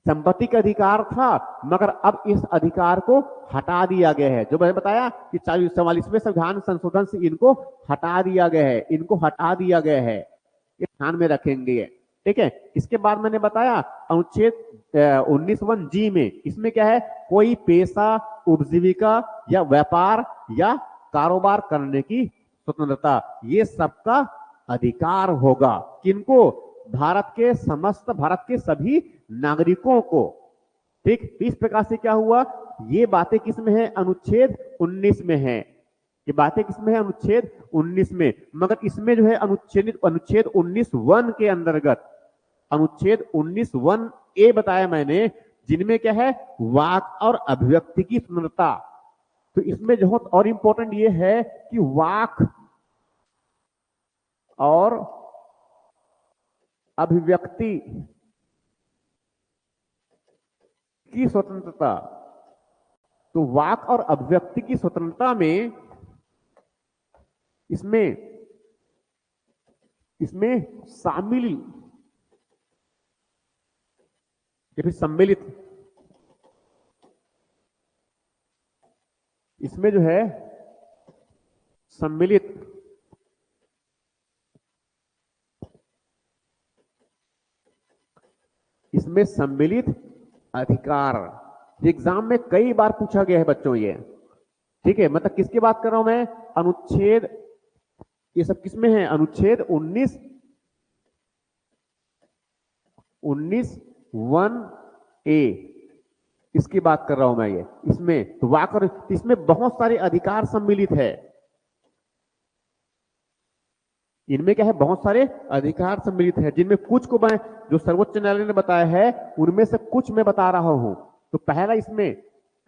संपत्ति का अधिकार था, मगर अब इस अधिकार को हटा दिया गया है। जो मैंने बताया कि 44वें संविधान संशोधन से इनको हटा दिया गया है, इनको हटा दिया गया है, ये ध्यान में रखेंगे। ठीक है, इसके बाद मैंने बताया अनुच्छेद 19(1)(g) में, इसमें क्या है? कोई पेशा, उपजीविका या व्यापार या कारोबार करने की स्वतंत्रता, ये सबका अधिकार होगा। किनको? भारत के समस्त, भारत के सभी नागरिकों को। ठीक, इस प्रकार से क्या हुआ? ये बातें किस में है? अनुच्छेद 19 में है। ये बातें किसमें है? अनुच्छेद 19 में। मगर इसमें जो है अनुच्छेद 19(1) के अंतर्गत, अनुच्छेद 19(1)(a) बताया मैंने, जिनमें क्या है? वाक और अभिव्यक्ति की स्वतंत्रता। तो इसमें जो और इंपॉर्टेंट ये है कि वाक और अभिव्यक्ति की स्वतंत्रता। तो वाक और अभिव्यक्ति की स्वतंत्रता में इसमें शामिल या फिर सम्मिलित, इसमें जो है सम्मिलित इसमें सम्मिलित अधिकार। एग्जाम में कई बार पूछा गया है बच्चों ये, ठीक है। मतलब किसकी बात कर रहा हूं मैं? अनुच्छेद, ये सब किसमें है? अनुच्छेद 19 1A, इसकी बात कर रहा हूं मैं ये। इसमें तो वाकर, इसमें बहुत सारे अधिकार सम्मिलित है। इनमें क्या है? बहुत सारे अधिकार सम्मिलित है, जिनमें कुछ को मैं, जो सर्वोच्च न्यायालय ने बताया है उनमें से कुछ मैं बता रहा हूं। तो पहला इसमें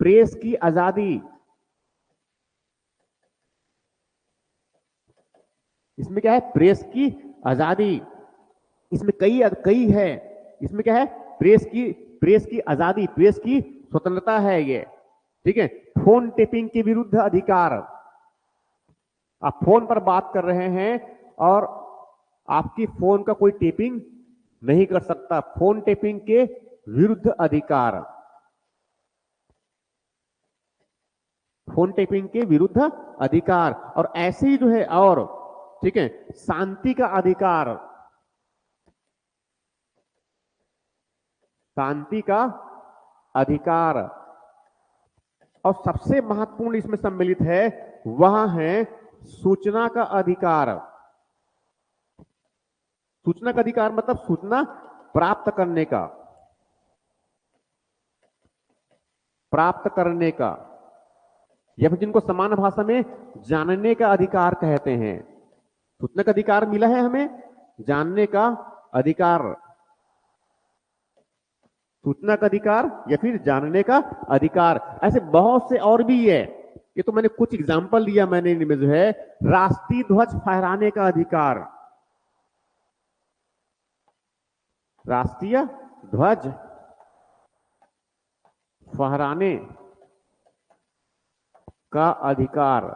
प्रेस की आजादी। इसमें क्या है? प्रेस की आजादी। इसमें कई है। इसमें क्या है? प्रेस की आजादी, प्रेस की स्वतंत्रता है ये, ठीक है। फोन टेपिंग के विरुद्ध अधिकार। आप फोन पर बात कर रहे हैं और आपकी फोन का कोई टेपिंग नहीं कर सकता, फोन टेपिंग के विरुद्ध अधिकार। फोन टेपिंग के विरुद्ध अधिकार। और ऐसे ही जो है, और ठीक है, शांति का अधिकार। शांति का अधिकार। और सबसे महत्वपूर्ण इसमें सम्मिलित है, वह है सूचना का अधिकार। सूचना का अधिकार मतलब सूचना प्राप्त करने का, प्राप्त करने का, या फिर जिनको समान भाषा में जानने का अधिकार कहते हैं। सूचना का अधिकार मिला है हमें, जानने का अधिकार, सूचना का अधिकार या फिर जानने का अधिकार। ऐसे बहुत से और भी है, ये तो मैंने कुछ एग्जाम्पल दिया मैंने इनमें। जो है राष्ट्रीय ध्वज फहराने का अधिकार, राष्ट्रीय ध्वज फहराने का अधिकार।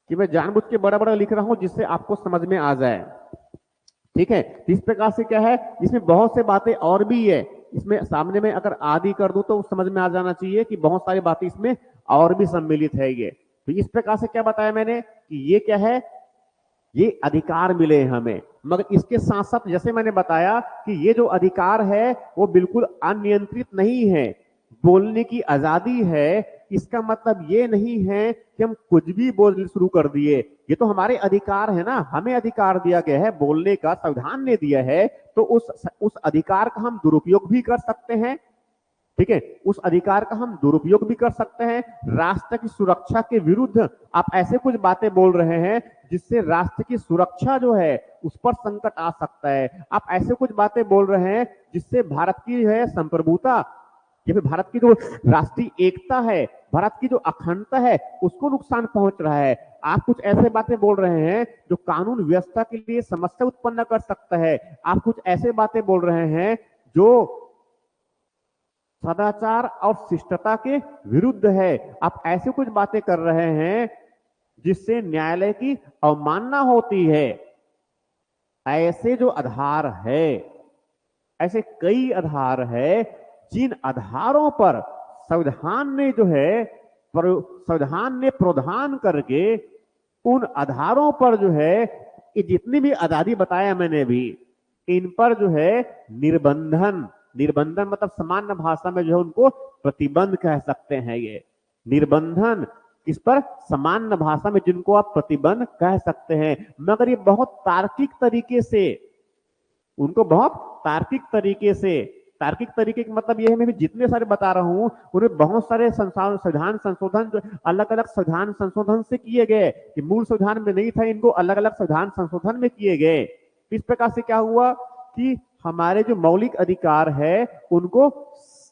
कि मैं जानबूझ के बड़ा बड़ा लिख रहा हूं जिससे आपको समझ में आ जाए, ठीक है। इस प्रकार से क्या है, इसमें बहुत से बातें और भी है। इसमें सामने में अगर आदि कर दूं तो समझ में आ जाना चाहिए कि बहुत सारी बातें इसमें और भी सम्मिलित है ये। तो इस प्रकार से क्या बताया मैंने कि ये क्या है, ये अधिकार मिले हमें। मगर इसके साथ साथ जैसे मैंने बताया कि ये जो अधिकार है वो बिल्कुल अनियंत्रित नहीं है। बोलने की आजादी है, इसका मतलब ये नहीं है कि हम कुछ भी बोलने शुरू कर दिए। ये तो हमारे अधिकार है ना, हमें अधिकार दिया गया है बोलने का, संविधान ने दिया है। तो उस अधिकार का हम दुरुपयोग भी कर सकते हैं, ठीक है। उस अधिकार का हम दुरुपयोग भी कर सकते हैं। राष्ट्र की सुरक्षा के विरुद्ध आप ऐसे कुछ बातें बोल रहे हैं जिससे राष्ट्र की सुरक्षा जो है उस पर संकट आ सकता है। आप ऐसे कुछ बातें बोल रहे हैं जिससे भारत की है संप्रभुता या फिर भारत की जो राष्ट्रीय एकता है, भारत की जो अखंडता है, उसको नुकसान पहुंच रहा है। आप कुछ ऐसे बातें बोल रहे हैं जो कानून व्यवस्था के लिए समस्या उत्पन्न कर सकता है। आप कुछ ऐसे बातें बोल रहे हैं जो सदाचार और शिष्टता के विरुद्ध है। आप ऐसे कुछ बातें कर रहे हैं जिससे न्यायालय की अवमानना होती है। ऐसे जो आधार है, ऐसे कई आधार है जिन आधारों पर संविधान ने जो है संविधान ने प्रावधान करके उन आधारों पर जो है ये जितनी भी आजादी बताया मैंने भी, इन पर जो है निर्बंधन, निर्बंधन मतलब सामान्य भाषा में जो है उनको प्रतिबंध कह सकते हैं। ये निर्बंधन इस पर सामान्य भाषा में जिनको आप प्रतिबंध कह सकते हैं। मगर ये बहुत तार्किक तरीके से, उनको बहुत तार्किक तरीके से, तार्किक तरीके का मतलब यह है मैं जितने सारे बता रहा हूं उन्हें बहुत सारे संविधान संशोधन जो अलग अलग संविधान संशोधन से किए गए, कि मूल संविधान में नहीं था, इनको अलग अलग संविधान संशोधन में किए गए। इस प्रकार से क्या हुआ कि हमारे जो मौलिक अधिकार है उनको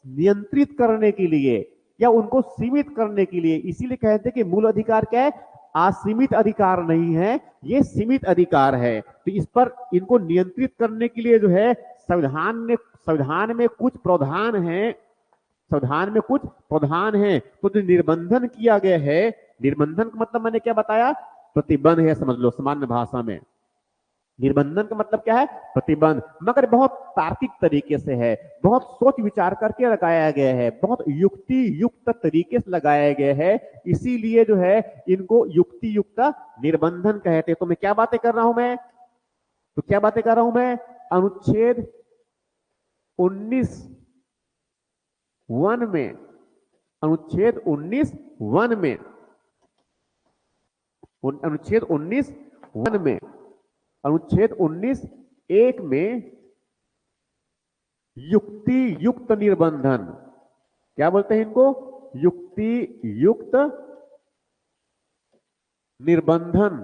नियंत्रित करने के लिए या उनको सीमित करने के लिए, इसीलिए कहते हैं कि मूल अधिकार क्या है, असीमित अधिकार नहीं है, ये सीमित अधिकार है। तो इस पर इनको नियंत्रित करने के लिए जो है संविधान में कुछ प्रावधान है, संविधान में कुछ प्रावधान है। तो जो निर्बंधन किया गया है, निर्बंधन का मतलब मैंने क्या बताया, प्रतिबंध है, समझ लो सामान्य भाषा में। निर्बंधन का मतलब क्या है, प्रतिबंध। मगर बहुत तार्किक तरीके से है, बहुत सोच विचार करके लगाया गया है, बहुत युक्ति युक्त तरीके से लगाया गया है। इसीलिए जो है इनको युक्ति युक्त निर्बंधन कहते हैं। तो मैं क्या बातें कर रहा हूं, मैं तो क्या बातें कर रहा हूं मैं, अनुच्छेद 19(1) में, अनुच्छेद 19(1) में, अनुच्छेद 19(1) में, अनुच्छेद 19(1) में युक्ति युक्त निर्बंधन, क्या बोलते हैं इनको? युक्ति युक्त निर्बंधन,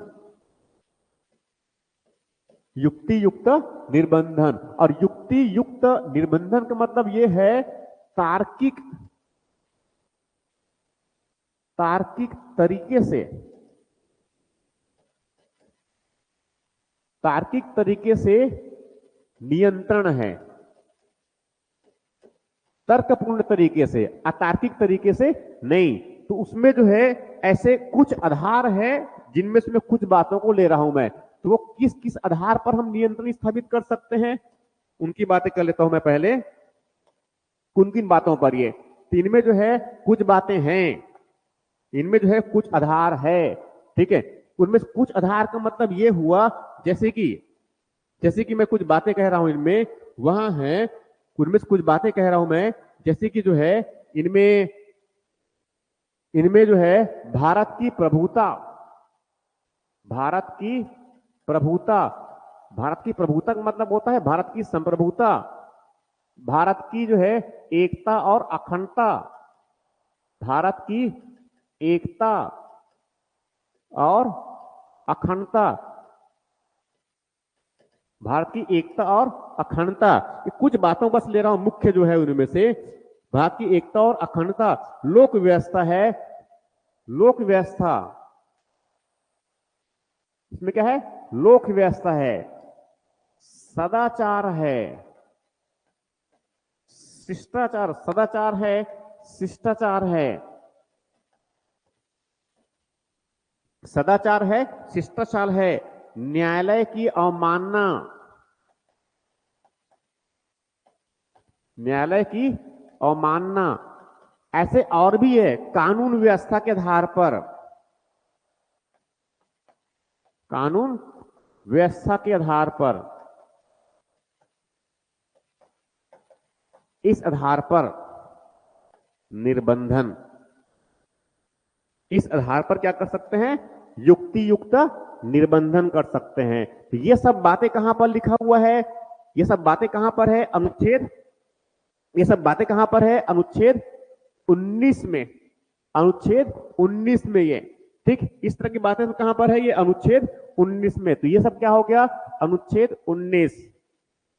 युक्ति युक्त निर्बंधन। और युक्ति युक्त निर्बंधन का मतलब यह है तार्किक तरीके से नियंत्रण है, तर्कपूर्ण तरीके से, अतार्किक तरीके से नहीं। तो उसमें जो है ऐसे कुछ आधार है जिनमें से मैं कुछ बातों को ले रहा हूं मैं, तो वो किस किस आधार पर हम नियंत्रण स्थापित कर सकते हैं उनकी बातें कर लेता हूं मैं पहले। किन किन बातों पर? ये तो इनमें जो है कुछ बातें हैं, इनमें जो है कुछ आधार है, ठीक है। उनमें कुछ आधार का मतलब ये हुआ जैसे कि मैं कुछ बातें कह रहा हूं इनमें, वहां है उनमें से कुछ बातें कह रहा हूं मैं, जैसे कि जो है इनमें जो है भारत की प्रभुता का मतलब होता है भारत की संप्रभुता, भारत की जो है एकता और अखंडता, भारत की एकता और अखंडता, भारत की एकता और अखंडता। ये कुछ बातों बस ले रहा हूं, मुख्य जो है उनमें से भारत की एकता और अखंडता, लोक व्यवस्था है, लोक व्यवस्था, इसमें क्या है? लोक व्यवस्था है, सदाचार है, शिष्टाचार, सदाचार है, शिष्टाचार है, सदाचार है, शिष्टाचार है, न्यायालय की अवमानना, न्यायालय की अवमानना, ऐसे और भी है। कानून व्यवस्था के आधार पर, कानून व्यवस्था के आधार पर, इस आधार पर निर्बंधन, इस आधार पर क्या कर सकते हैं? युक्ति युक्त निर्बंधन कर सकते हैं। तो ये सब बातें कहां पर लिखा हुआ है? ये सब बातें कहां पर है? अनुच्छेद, ये सब बातें कहां पर है? अनुच्छेद 19 में, अनुच्छेद 19 में ये, ठीक। इस तरह की बातें तो कहां पर है? ये अनुच्छेद 19 में। तो ये सब क्या हो गया? अनुच्छेद 19।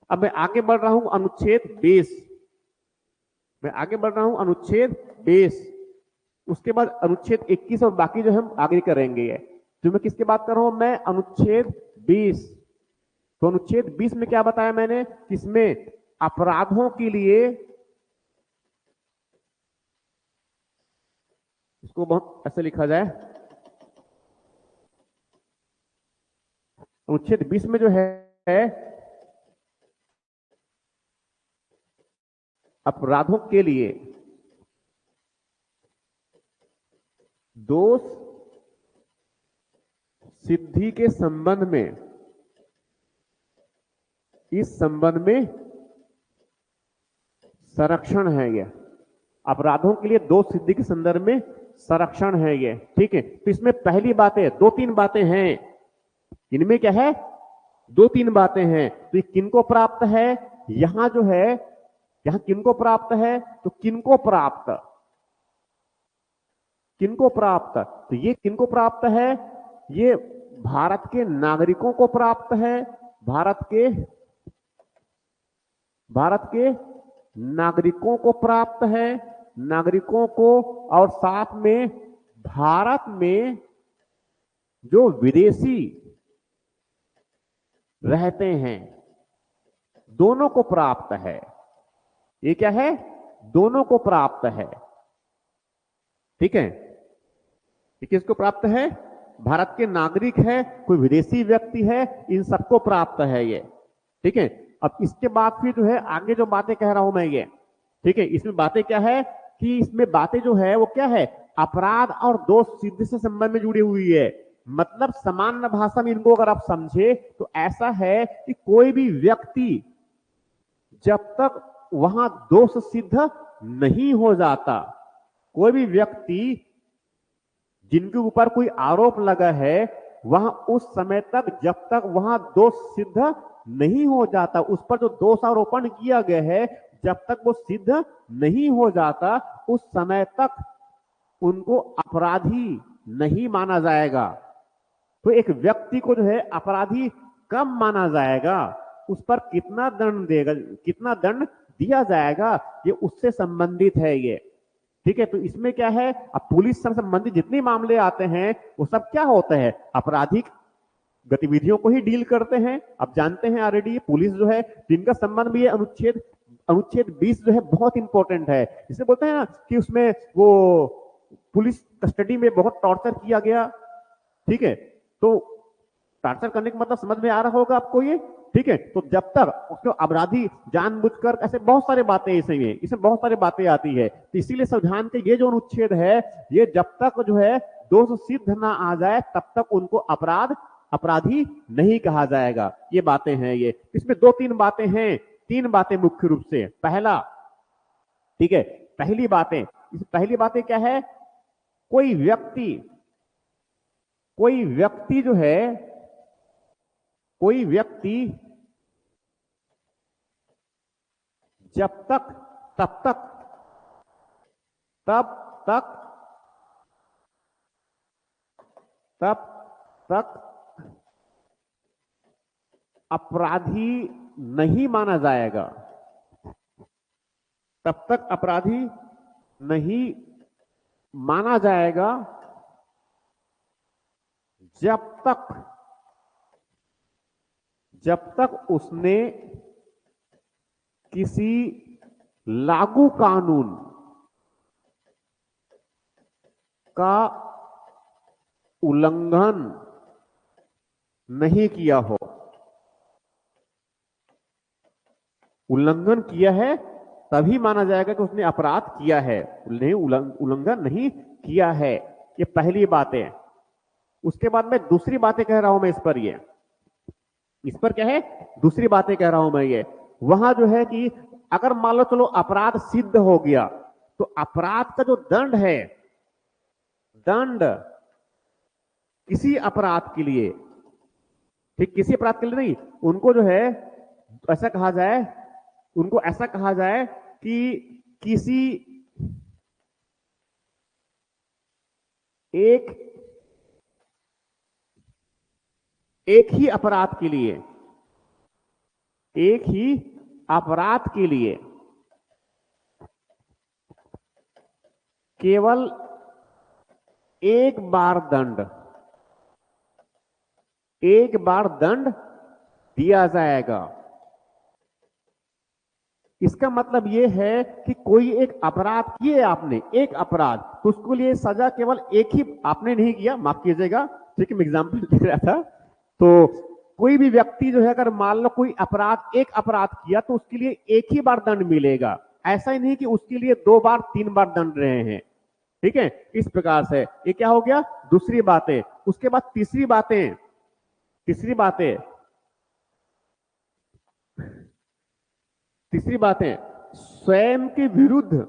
अब मैं आगे बढ़ रहा हूं अनुच्छेद 20, मैं आगे बढ़ रहा हूं अनुच्छेद 20, उसके बाद अनुच्छेद 21 और बाकी जो हम आगे करेंगे। ये जो मैं किसकी बात कर रहा हूं? मैं अनुच्छेद 20। तो अनुच्छेद 20 में क्या बताया मैंने? किसमें? अपराधों के लिए, इसको बहुत ऐसे लिखा जाए, अनुच्छेद 20 में जो है अपराधों के लिए दोष सिद्धि के संबंध में, इस संबंध में संरक्षण है। ये अपराधों के लिए दोष सिद्धि के संदर्भ में संरक्षण है ये, ठीक है। तो इसमें पहली बात है, दो तीन बातें हैं इनमें, क्या है? दो तीन बातें हैं। तो ये किनको प्राप्त है? यहां जो है, यहां किनको प्राप्त है? तो किनको प्राप्त, किनको प्राप्त? तो ये किनको प्राप्त है? ये भारत के नागरिकों को प्राप्त है, भारत के नागरिकों को प्राप्त है, नागरिकों को, और साथ में भारत में जो विदेशी रहते हैं दोनों को प्राप्त है। ये क्या है? दोनों को प्राप्त है, ठीक है। ये किसको प्राप्त है? भारत के नागरिक है, कोई विदेशी व्यक्ति है, इन सबको प्राप्त है ये, ठीक है। अब इसके बाद फिर जो है आगे जो बातें कह रहा हूं मैं ये, ठीक है। इसमें बातें क्या है कि इसमें बातें जो है वो क्या है? अपराध और दोष सिद्धि से संबंध में जुड़ी हुई है। मतलब सामान्य भाषा में इनको अगर आप समझे तो ऐसा है कि कोई भी व्यक्ति जब तक वहां दोष सिद्ध नहीं हो जाता। कोई भी व्यक्ति जिनके ऊपर कोई आरोप लगा है, वहां उस समय तक, जब तक वहां दोष सिद्ध नहीं हो जाता, उस पर जो दोषारोपण किया गया है, जब तक वो सिद्ध नहीं हो जाता, उस समय तक उनको अपराधी नहीं माना जाएगा। तो एक व्यक्ति को जो है अपराधी कब माना जाएगा, उस पर कितना दंड देगा, कितना दंड दिया जाएगा, ये उससे संबंधित है ये। ठीक है, तो इसमें क्या है, अब पुलिस से संबंधित जितने मामले आते हैं वो सब क्या होता है, आपराधिक गतिविधियों को ही डील करते हैं। अब जानते हैं ऑलरेडी पुलिस जो है, जिनका संबंध भी है अनुच्छेद अनुच्छेद 20 जो है बहुत इंपॉर्टेंट है। इसे बोलते हैं ना कि उसमें वो पुलिस कस्टडी में बहुत टॉर्चर किया गया। ठीक है, तो टॉर्चर करने का मतलब समझ में आ रहा होगा आपको ये। ठीक है, तो जब तक उसको अपराधी जानबूझकर, ऐसे बहुत सारी बातें इसमें बहुत सारी बातें आती है, तो इसीलिए संविधान के ये जो अनुच्छेद है, ये जब तक जो है दोष सिद्ध ना आ जाए तब तक उनको अपराधी नहीं कहा जाएगा। ये बातें हैं ये। इसमें दो तीन बातें हैं, तीन बातें मुख्य रूप से। पहला, ठीक है, पहली बातें क्या है, कोई व्यक्ति जो है, कोई व्यक्ति जब तक, तब तक अपराधी नहीं माना जाएगा, तब तक अपराधी नहीं माना जाएगा, जब तक उसने किसी लागू कानून का उल्लंघन नहीं किया हो। उल्लंघन किया है तभी माना जाएगा कि उसने अपराध किया है, उल्लंघन नहीं किया है। ये पहली बात है। उसके बाद में दूसरी बातें कह रहा हूं मैं इस पर क्या है, दूसरी बातें कह रहा हूं मैं ये। वहां जो है कि अगर मान लो चलो अपराध सिद्ध हो गया, तो अपराध का जो दंड है, दंड किसी अपराध के लिए, ठीक, किसी अपराध के लिए नहीं, उनको जो है ऐसा कहा जाए, उनको ऐसा कहा जाए कि किसी एक ही अपराध के लिए, एक ही अपराध के लिए केवल एक बार दंड दिया जाएगा। इसका मतलब यह है कि कोई एक अपराध किए आपने, एक अपराध, तो उसके लिए सजा केवल एक ही आपने नहीं किया, माफ कीजिएगा, ठीक है, मैं एग्जाम्पल दे रहा था। तो कोई भी व्यक्ति जो है, अगर मान लो कोई एक अपराध किया, तो उसके लिए एक ही बार दंड मिलेगा। ऐसा ही नहीं कि उसके लिए 2 बार 3 बार दंड रहे हैं। ठीक है, इस प्रकार से ये क्या हो गया, दूसरी बातें। उसके बाद तीसरी बातें, स्वयं के विरुद्ध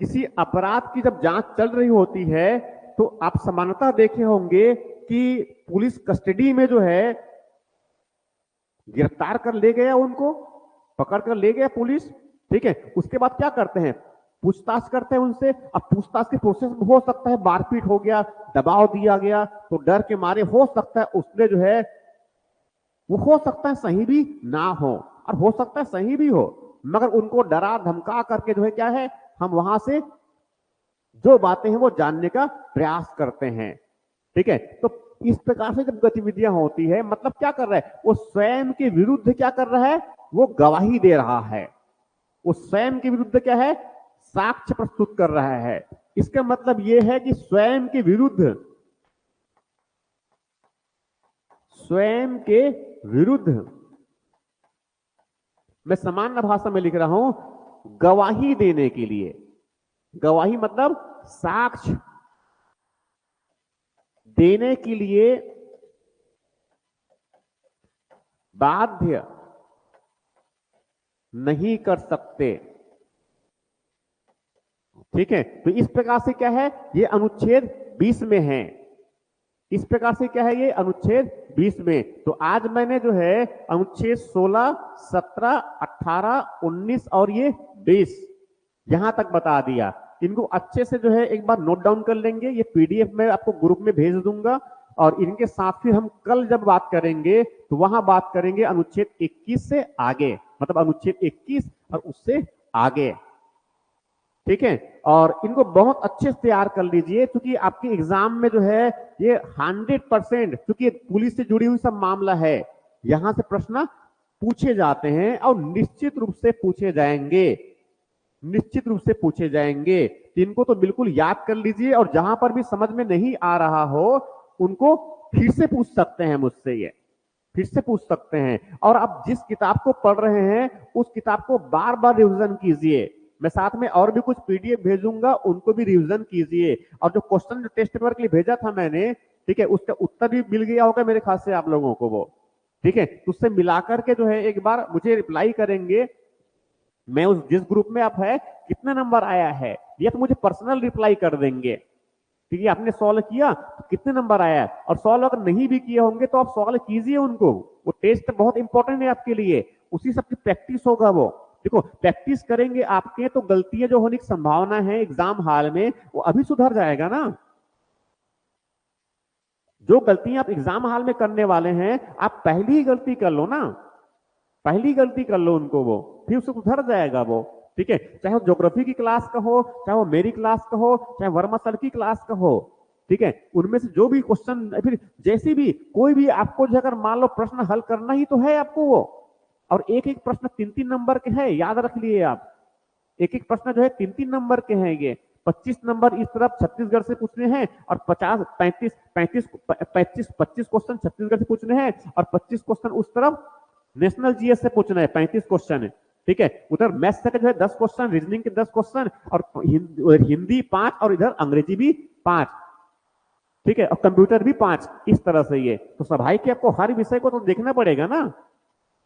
किसी अपराध की जब जांच चल रही होती है, तो आप सामान्यतः देखे होंगे कि पुलिस कस्टडी में जो है गिरफ्तार कर ले गया, उनको पकड़ कर ले गया पुलिस। ठीक है, उसके बाद क्या करते हैं, पूछताछ करते हैं उनसे। अब पूछताछ के प्रोसेस में हो सकता है मारपीट हो गया, दबाव दिया गया, तो डर के मारे हो सकता है उसने जो है, वो हो सकता है सही भी ना हो और हो सकता है सही भी हो, मगर उनको डरा धमका करके जो है क्या है, हम वहां से जो बातें हैं वो जानने का प्रयास करते हैं। ठीक है, तो इस प्रकार से जब गतिविधियां होती है, मतलब क्या कर रहा है, वो स्वयं के विरुद्ध क्या कर रहा है, वो गवाही दे रहा है। वो स्वयं के विरुद्ध क्या है, साक्ष्य प्रस्तुत कर रहा है। इसका मतलब यह है कि स्वयं के विरुद्ध मैं सामान्य भाषा में लिख रहा हूं, गवाही देने के लिए, गवाही मतलब साक्ष्य देने के लिए बाध्य नहीं कर सकते। ठीक है, तो इस प्रकार से क्या है, ये अनुच्छेद 20 में है। इस प्रकार से क्या है, ये अनुच्छेद 20 में। तो आज मैंने जो है अनुच्छेद 16, 17, 18, 19 और ये 20 यहां तक बता दिया। इनको अच्छे से जो है एक बार नोट डाउन कर लेंगे, ये पीडीएफ में आपको ग्रुप में भेज दूंगा। और इनके साथ फिर हम कल जब बात करेंगे तो वहां बात करेंगे अनुच्छेद 21 से आगे, मतलब अनुच्छेद 21 और उससे आगे। ठीक है, और इनको बहुत अच्छे से तैयार कर लीजिए, क्योंकि आपके एग्जाम में जो है ये 100%, क्योंकि पुलिस से जुड़ी हुई सब मामला है, यहां से प्रश्न पूछे जाते हैं और निश्चित रूप से पूछे जाएंगे, निश्चित रूप से पूछे जाएंगे। तो इनको तो बिल्कुल याद कर लीजिए, और जहां पर भी समझ में नहीं आ रहा हो उनको फिर से पूछ सकते हैं मुझसे, ये फिर से पूछ सकते हैं। और आप जिस किताब को पढ़ रहे हैं उस किताब को बार बार रिवीजन कीजिए। मैं साथ में और भी कुछ पीडीएफ भेजूंगा, उनको भी रिवीजन कीजिए। और जो क्वेश्चन जो टेस्ट पेपर के लिए भेजा था मैंने, ठीक है, उसका उत्तर भी मिल गया होगा मेरे ख्याल से आप लोगों को वो। ठीक है, तो उससे मिलाकर के जो है एक बार मुझे रिप्लाई करेंगे, मैं उस जिस ग्रुप में आप है कितना नंबर आया है, या तो मुझे पर्सनल रिप्लाई कर देंगे। ठीक है, आपने सॉल्व किया तो कितने नंबर आया है, और सॉल्व अगर नहीं भी किए होंगे तो आप सॉल्व कीजिए उनको। वो टेस्ट बहुत इंपॉर्टेंट है आपके लिए, उसी सब की प्रैक्टिस होगा वो। देखो, प्रैक्टिस करेंगे आपके तो गलतियां जो होने की संभावना है एग्जाम हॉल में वो अभी सुधर जाएगा ना। जो गलतियां आप एग्जाम हॉल में करने वाले हैं, आप पहली ही गलती कर लो ना, पहली गलती कर लो उनको, वो फिर उससे सुधर जाएगा वो। ठीक है, चाहे वो ज्योग्राफी की क्लास का हो, चाहे वो मेरी क्लास का हो, चाहे वर्मा सर की क्लास का हो। ठीक है, उनमें से जो भी क्वेश्चन, फिर जैसे भी कोई भी आपको जो अगर मान लो प्रश्न हल करना ही तो है आपको वो, और एक एक प्रश्न 3-3 नंबर के हैं, याद रख लिए आप। एक एक प्रश्न जो है 3-3 नंबर के हैं ये। 25 नंबर इस तरफ छत्तीसगढ़ से पूछने हैं, और 50 35 35 25 25 क्वेश्चन छत्तीसगढ़ से पूछने हैं, और 25 क्वेश्चन उस तरफ नेशनल जीएस से पूछना है, 35 क्वेश्चन है। ठीक है, उधर मैथ्स से जो है 10 क्वेश्चन, रीजनिंग के 10 क्वेश्चन, और हिंदी 5, और इधर अंग्रेजी भी 5। ठीक है, और कंप्यूटर भी 5। इस तरह से ये तो सभाई के आपको हर विषय को तो देखना पड़ेगा ना।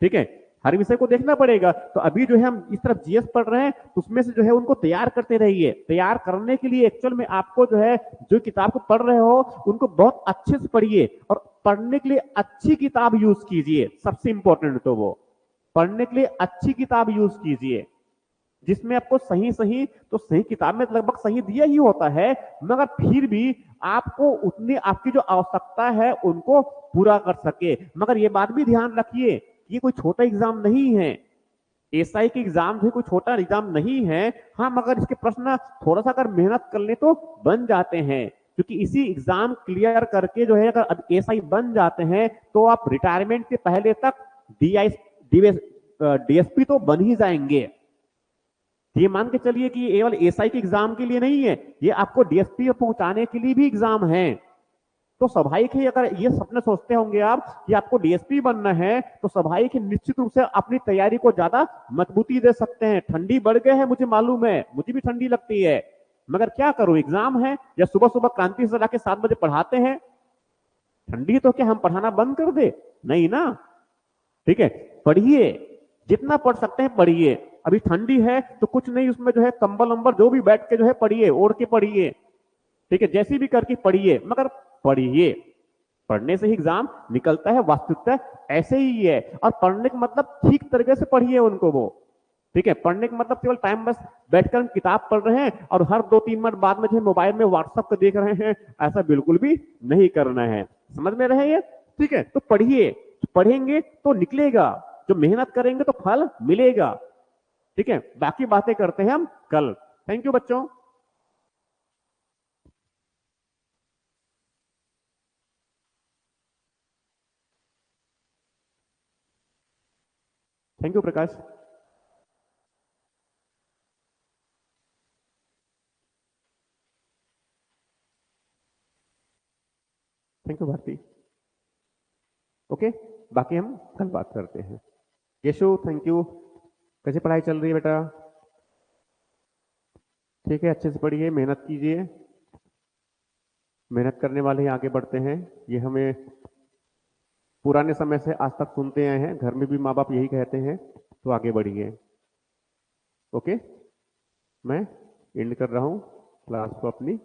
ठीक है, हर विषय को देखना पड़ेगा। तो अभी जो है हम इस तरफ जीएस पढ़ रहे हैं, तो उसमें से जो है उनको तैयार करते रहिए। तैयार करने के लिए एक्चुअल में आपको जो है जो किताब को पढ़ रहे हो उनको बहुत अच्छे से पढ़िए, और पढ़ने के लिए अच्छी किताब यूज कीजिए। सबसे इंपॉर्टेंट तो वो पढ़ने के लिए अच्छी किताब यूज कीजिए, जिसमें आपको सही सही, तो सही किताब में लगभग सही दिया ही होता है, मगर फिर भी आपको उतनी आपकी जो आवश्यकता है उनको पूरा कर सके। मगर ये बात भी ध्यान रखिए, ये कोई छोटा एग्जाम नहीं है, एसआई की एग्जाम भी कोई छोटा एग्जाम नहीं है। हाँ, मगर इसके प्रश्न थोड़ा सा अगर मेहनत कर ले तो बन जाते हैं, क्योंकि इसी एग्जाम क्लियर करके जो है अगर एसआई बन जाते हैं तो आप रिटायरमेंट के पहले तक डीएसपी तो बन ही जाएंगे। ये मान के चलिए कि ये केवल एसआई के एग्जाम के लिए नहीं है, ये आपको डीएसपी पर पहुंचाने के लिए भी एग्जाम है। तो स्वाभाविक है, अगर ये सपने सोचते होंगे आप कि आपको डीएसपी बनना है, तो स्वाभाविक है निश्चित रूप से अपनी तैयारी को ज्यादा मजबूती दे सकते हैं। ठंडी बढ़ गए है, मुझे मालूम है, मुझे भी ठंडी लगती है, मगर क्या करूं, एग्जाम है। या सुबह सुबह क्रांति से लाके 7 बजे पढ़ाते हैं, ठंडी तो क्या हम पढ़ाना बंद कर दे? नहीं ना। ठीक है, पढ़िए, जितना पढ़ सकते हैं पढ़िए। अभी ठंडी है तो कुछ नहीं, उसमें जो है कंबल वंबल जो भी बैठ के जो है पढ़िए, ओढ़ के पढ़िए। ठीक है, जैसी भी करके पढ़िए, मगर पढ़िए। पढ़ने से ही एग्जाम निकलता है, वास्तविकता ऐसे ही है। और पढ़ने का मतलब ठीक तरीके से पढ़िए उनको वो। ठीक है, पढ़ने का मतलब केवल टाइम बस बैठकर हम किताब पढ़ रहे हैं और हर 2-3 मिनट बाद में जो मोबाइल में व्हाट्सएप को देख रहे हैं, ऐसा बिल्कुल भी नहीं करना है। समझ में रहे ये? ठीक है, तो पढ़िए, पढ़ेंगे तो निकलेगा, जो मेहनत करेंगे तो फल मिलेगा। ठीक है, बाकी बातें करते हैं हम कल। थैंक यू बच्चों। Thank you Prakash. Thank you Bharti. Okay, बाकी हम कल बात करते हैं। Yashu, thank you. कैसे पढ़ाई चल रही है बेटा? ठीक है, अच्छे से पढ़िए, मेहनत कीजिए। मेहनत करने वाले ही आगे बढ़ते हैं, ये हमें पुराने समय से आज तक सुनते आए हैं, घर में भी माँ बाप यही कहते हैं, तो आगे बढ़िए। ओके, मैं एंड कर रहा हूं क्लास को अपनी।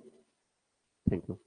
Thank you.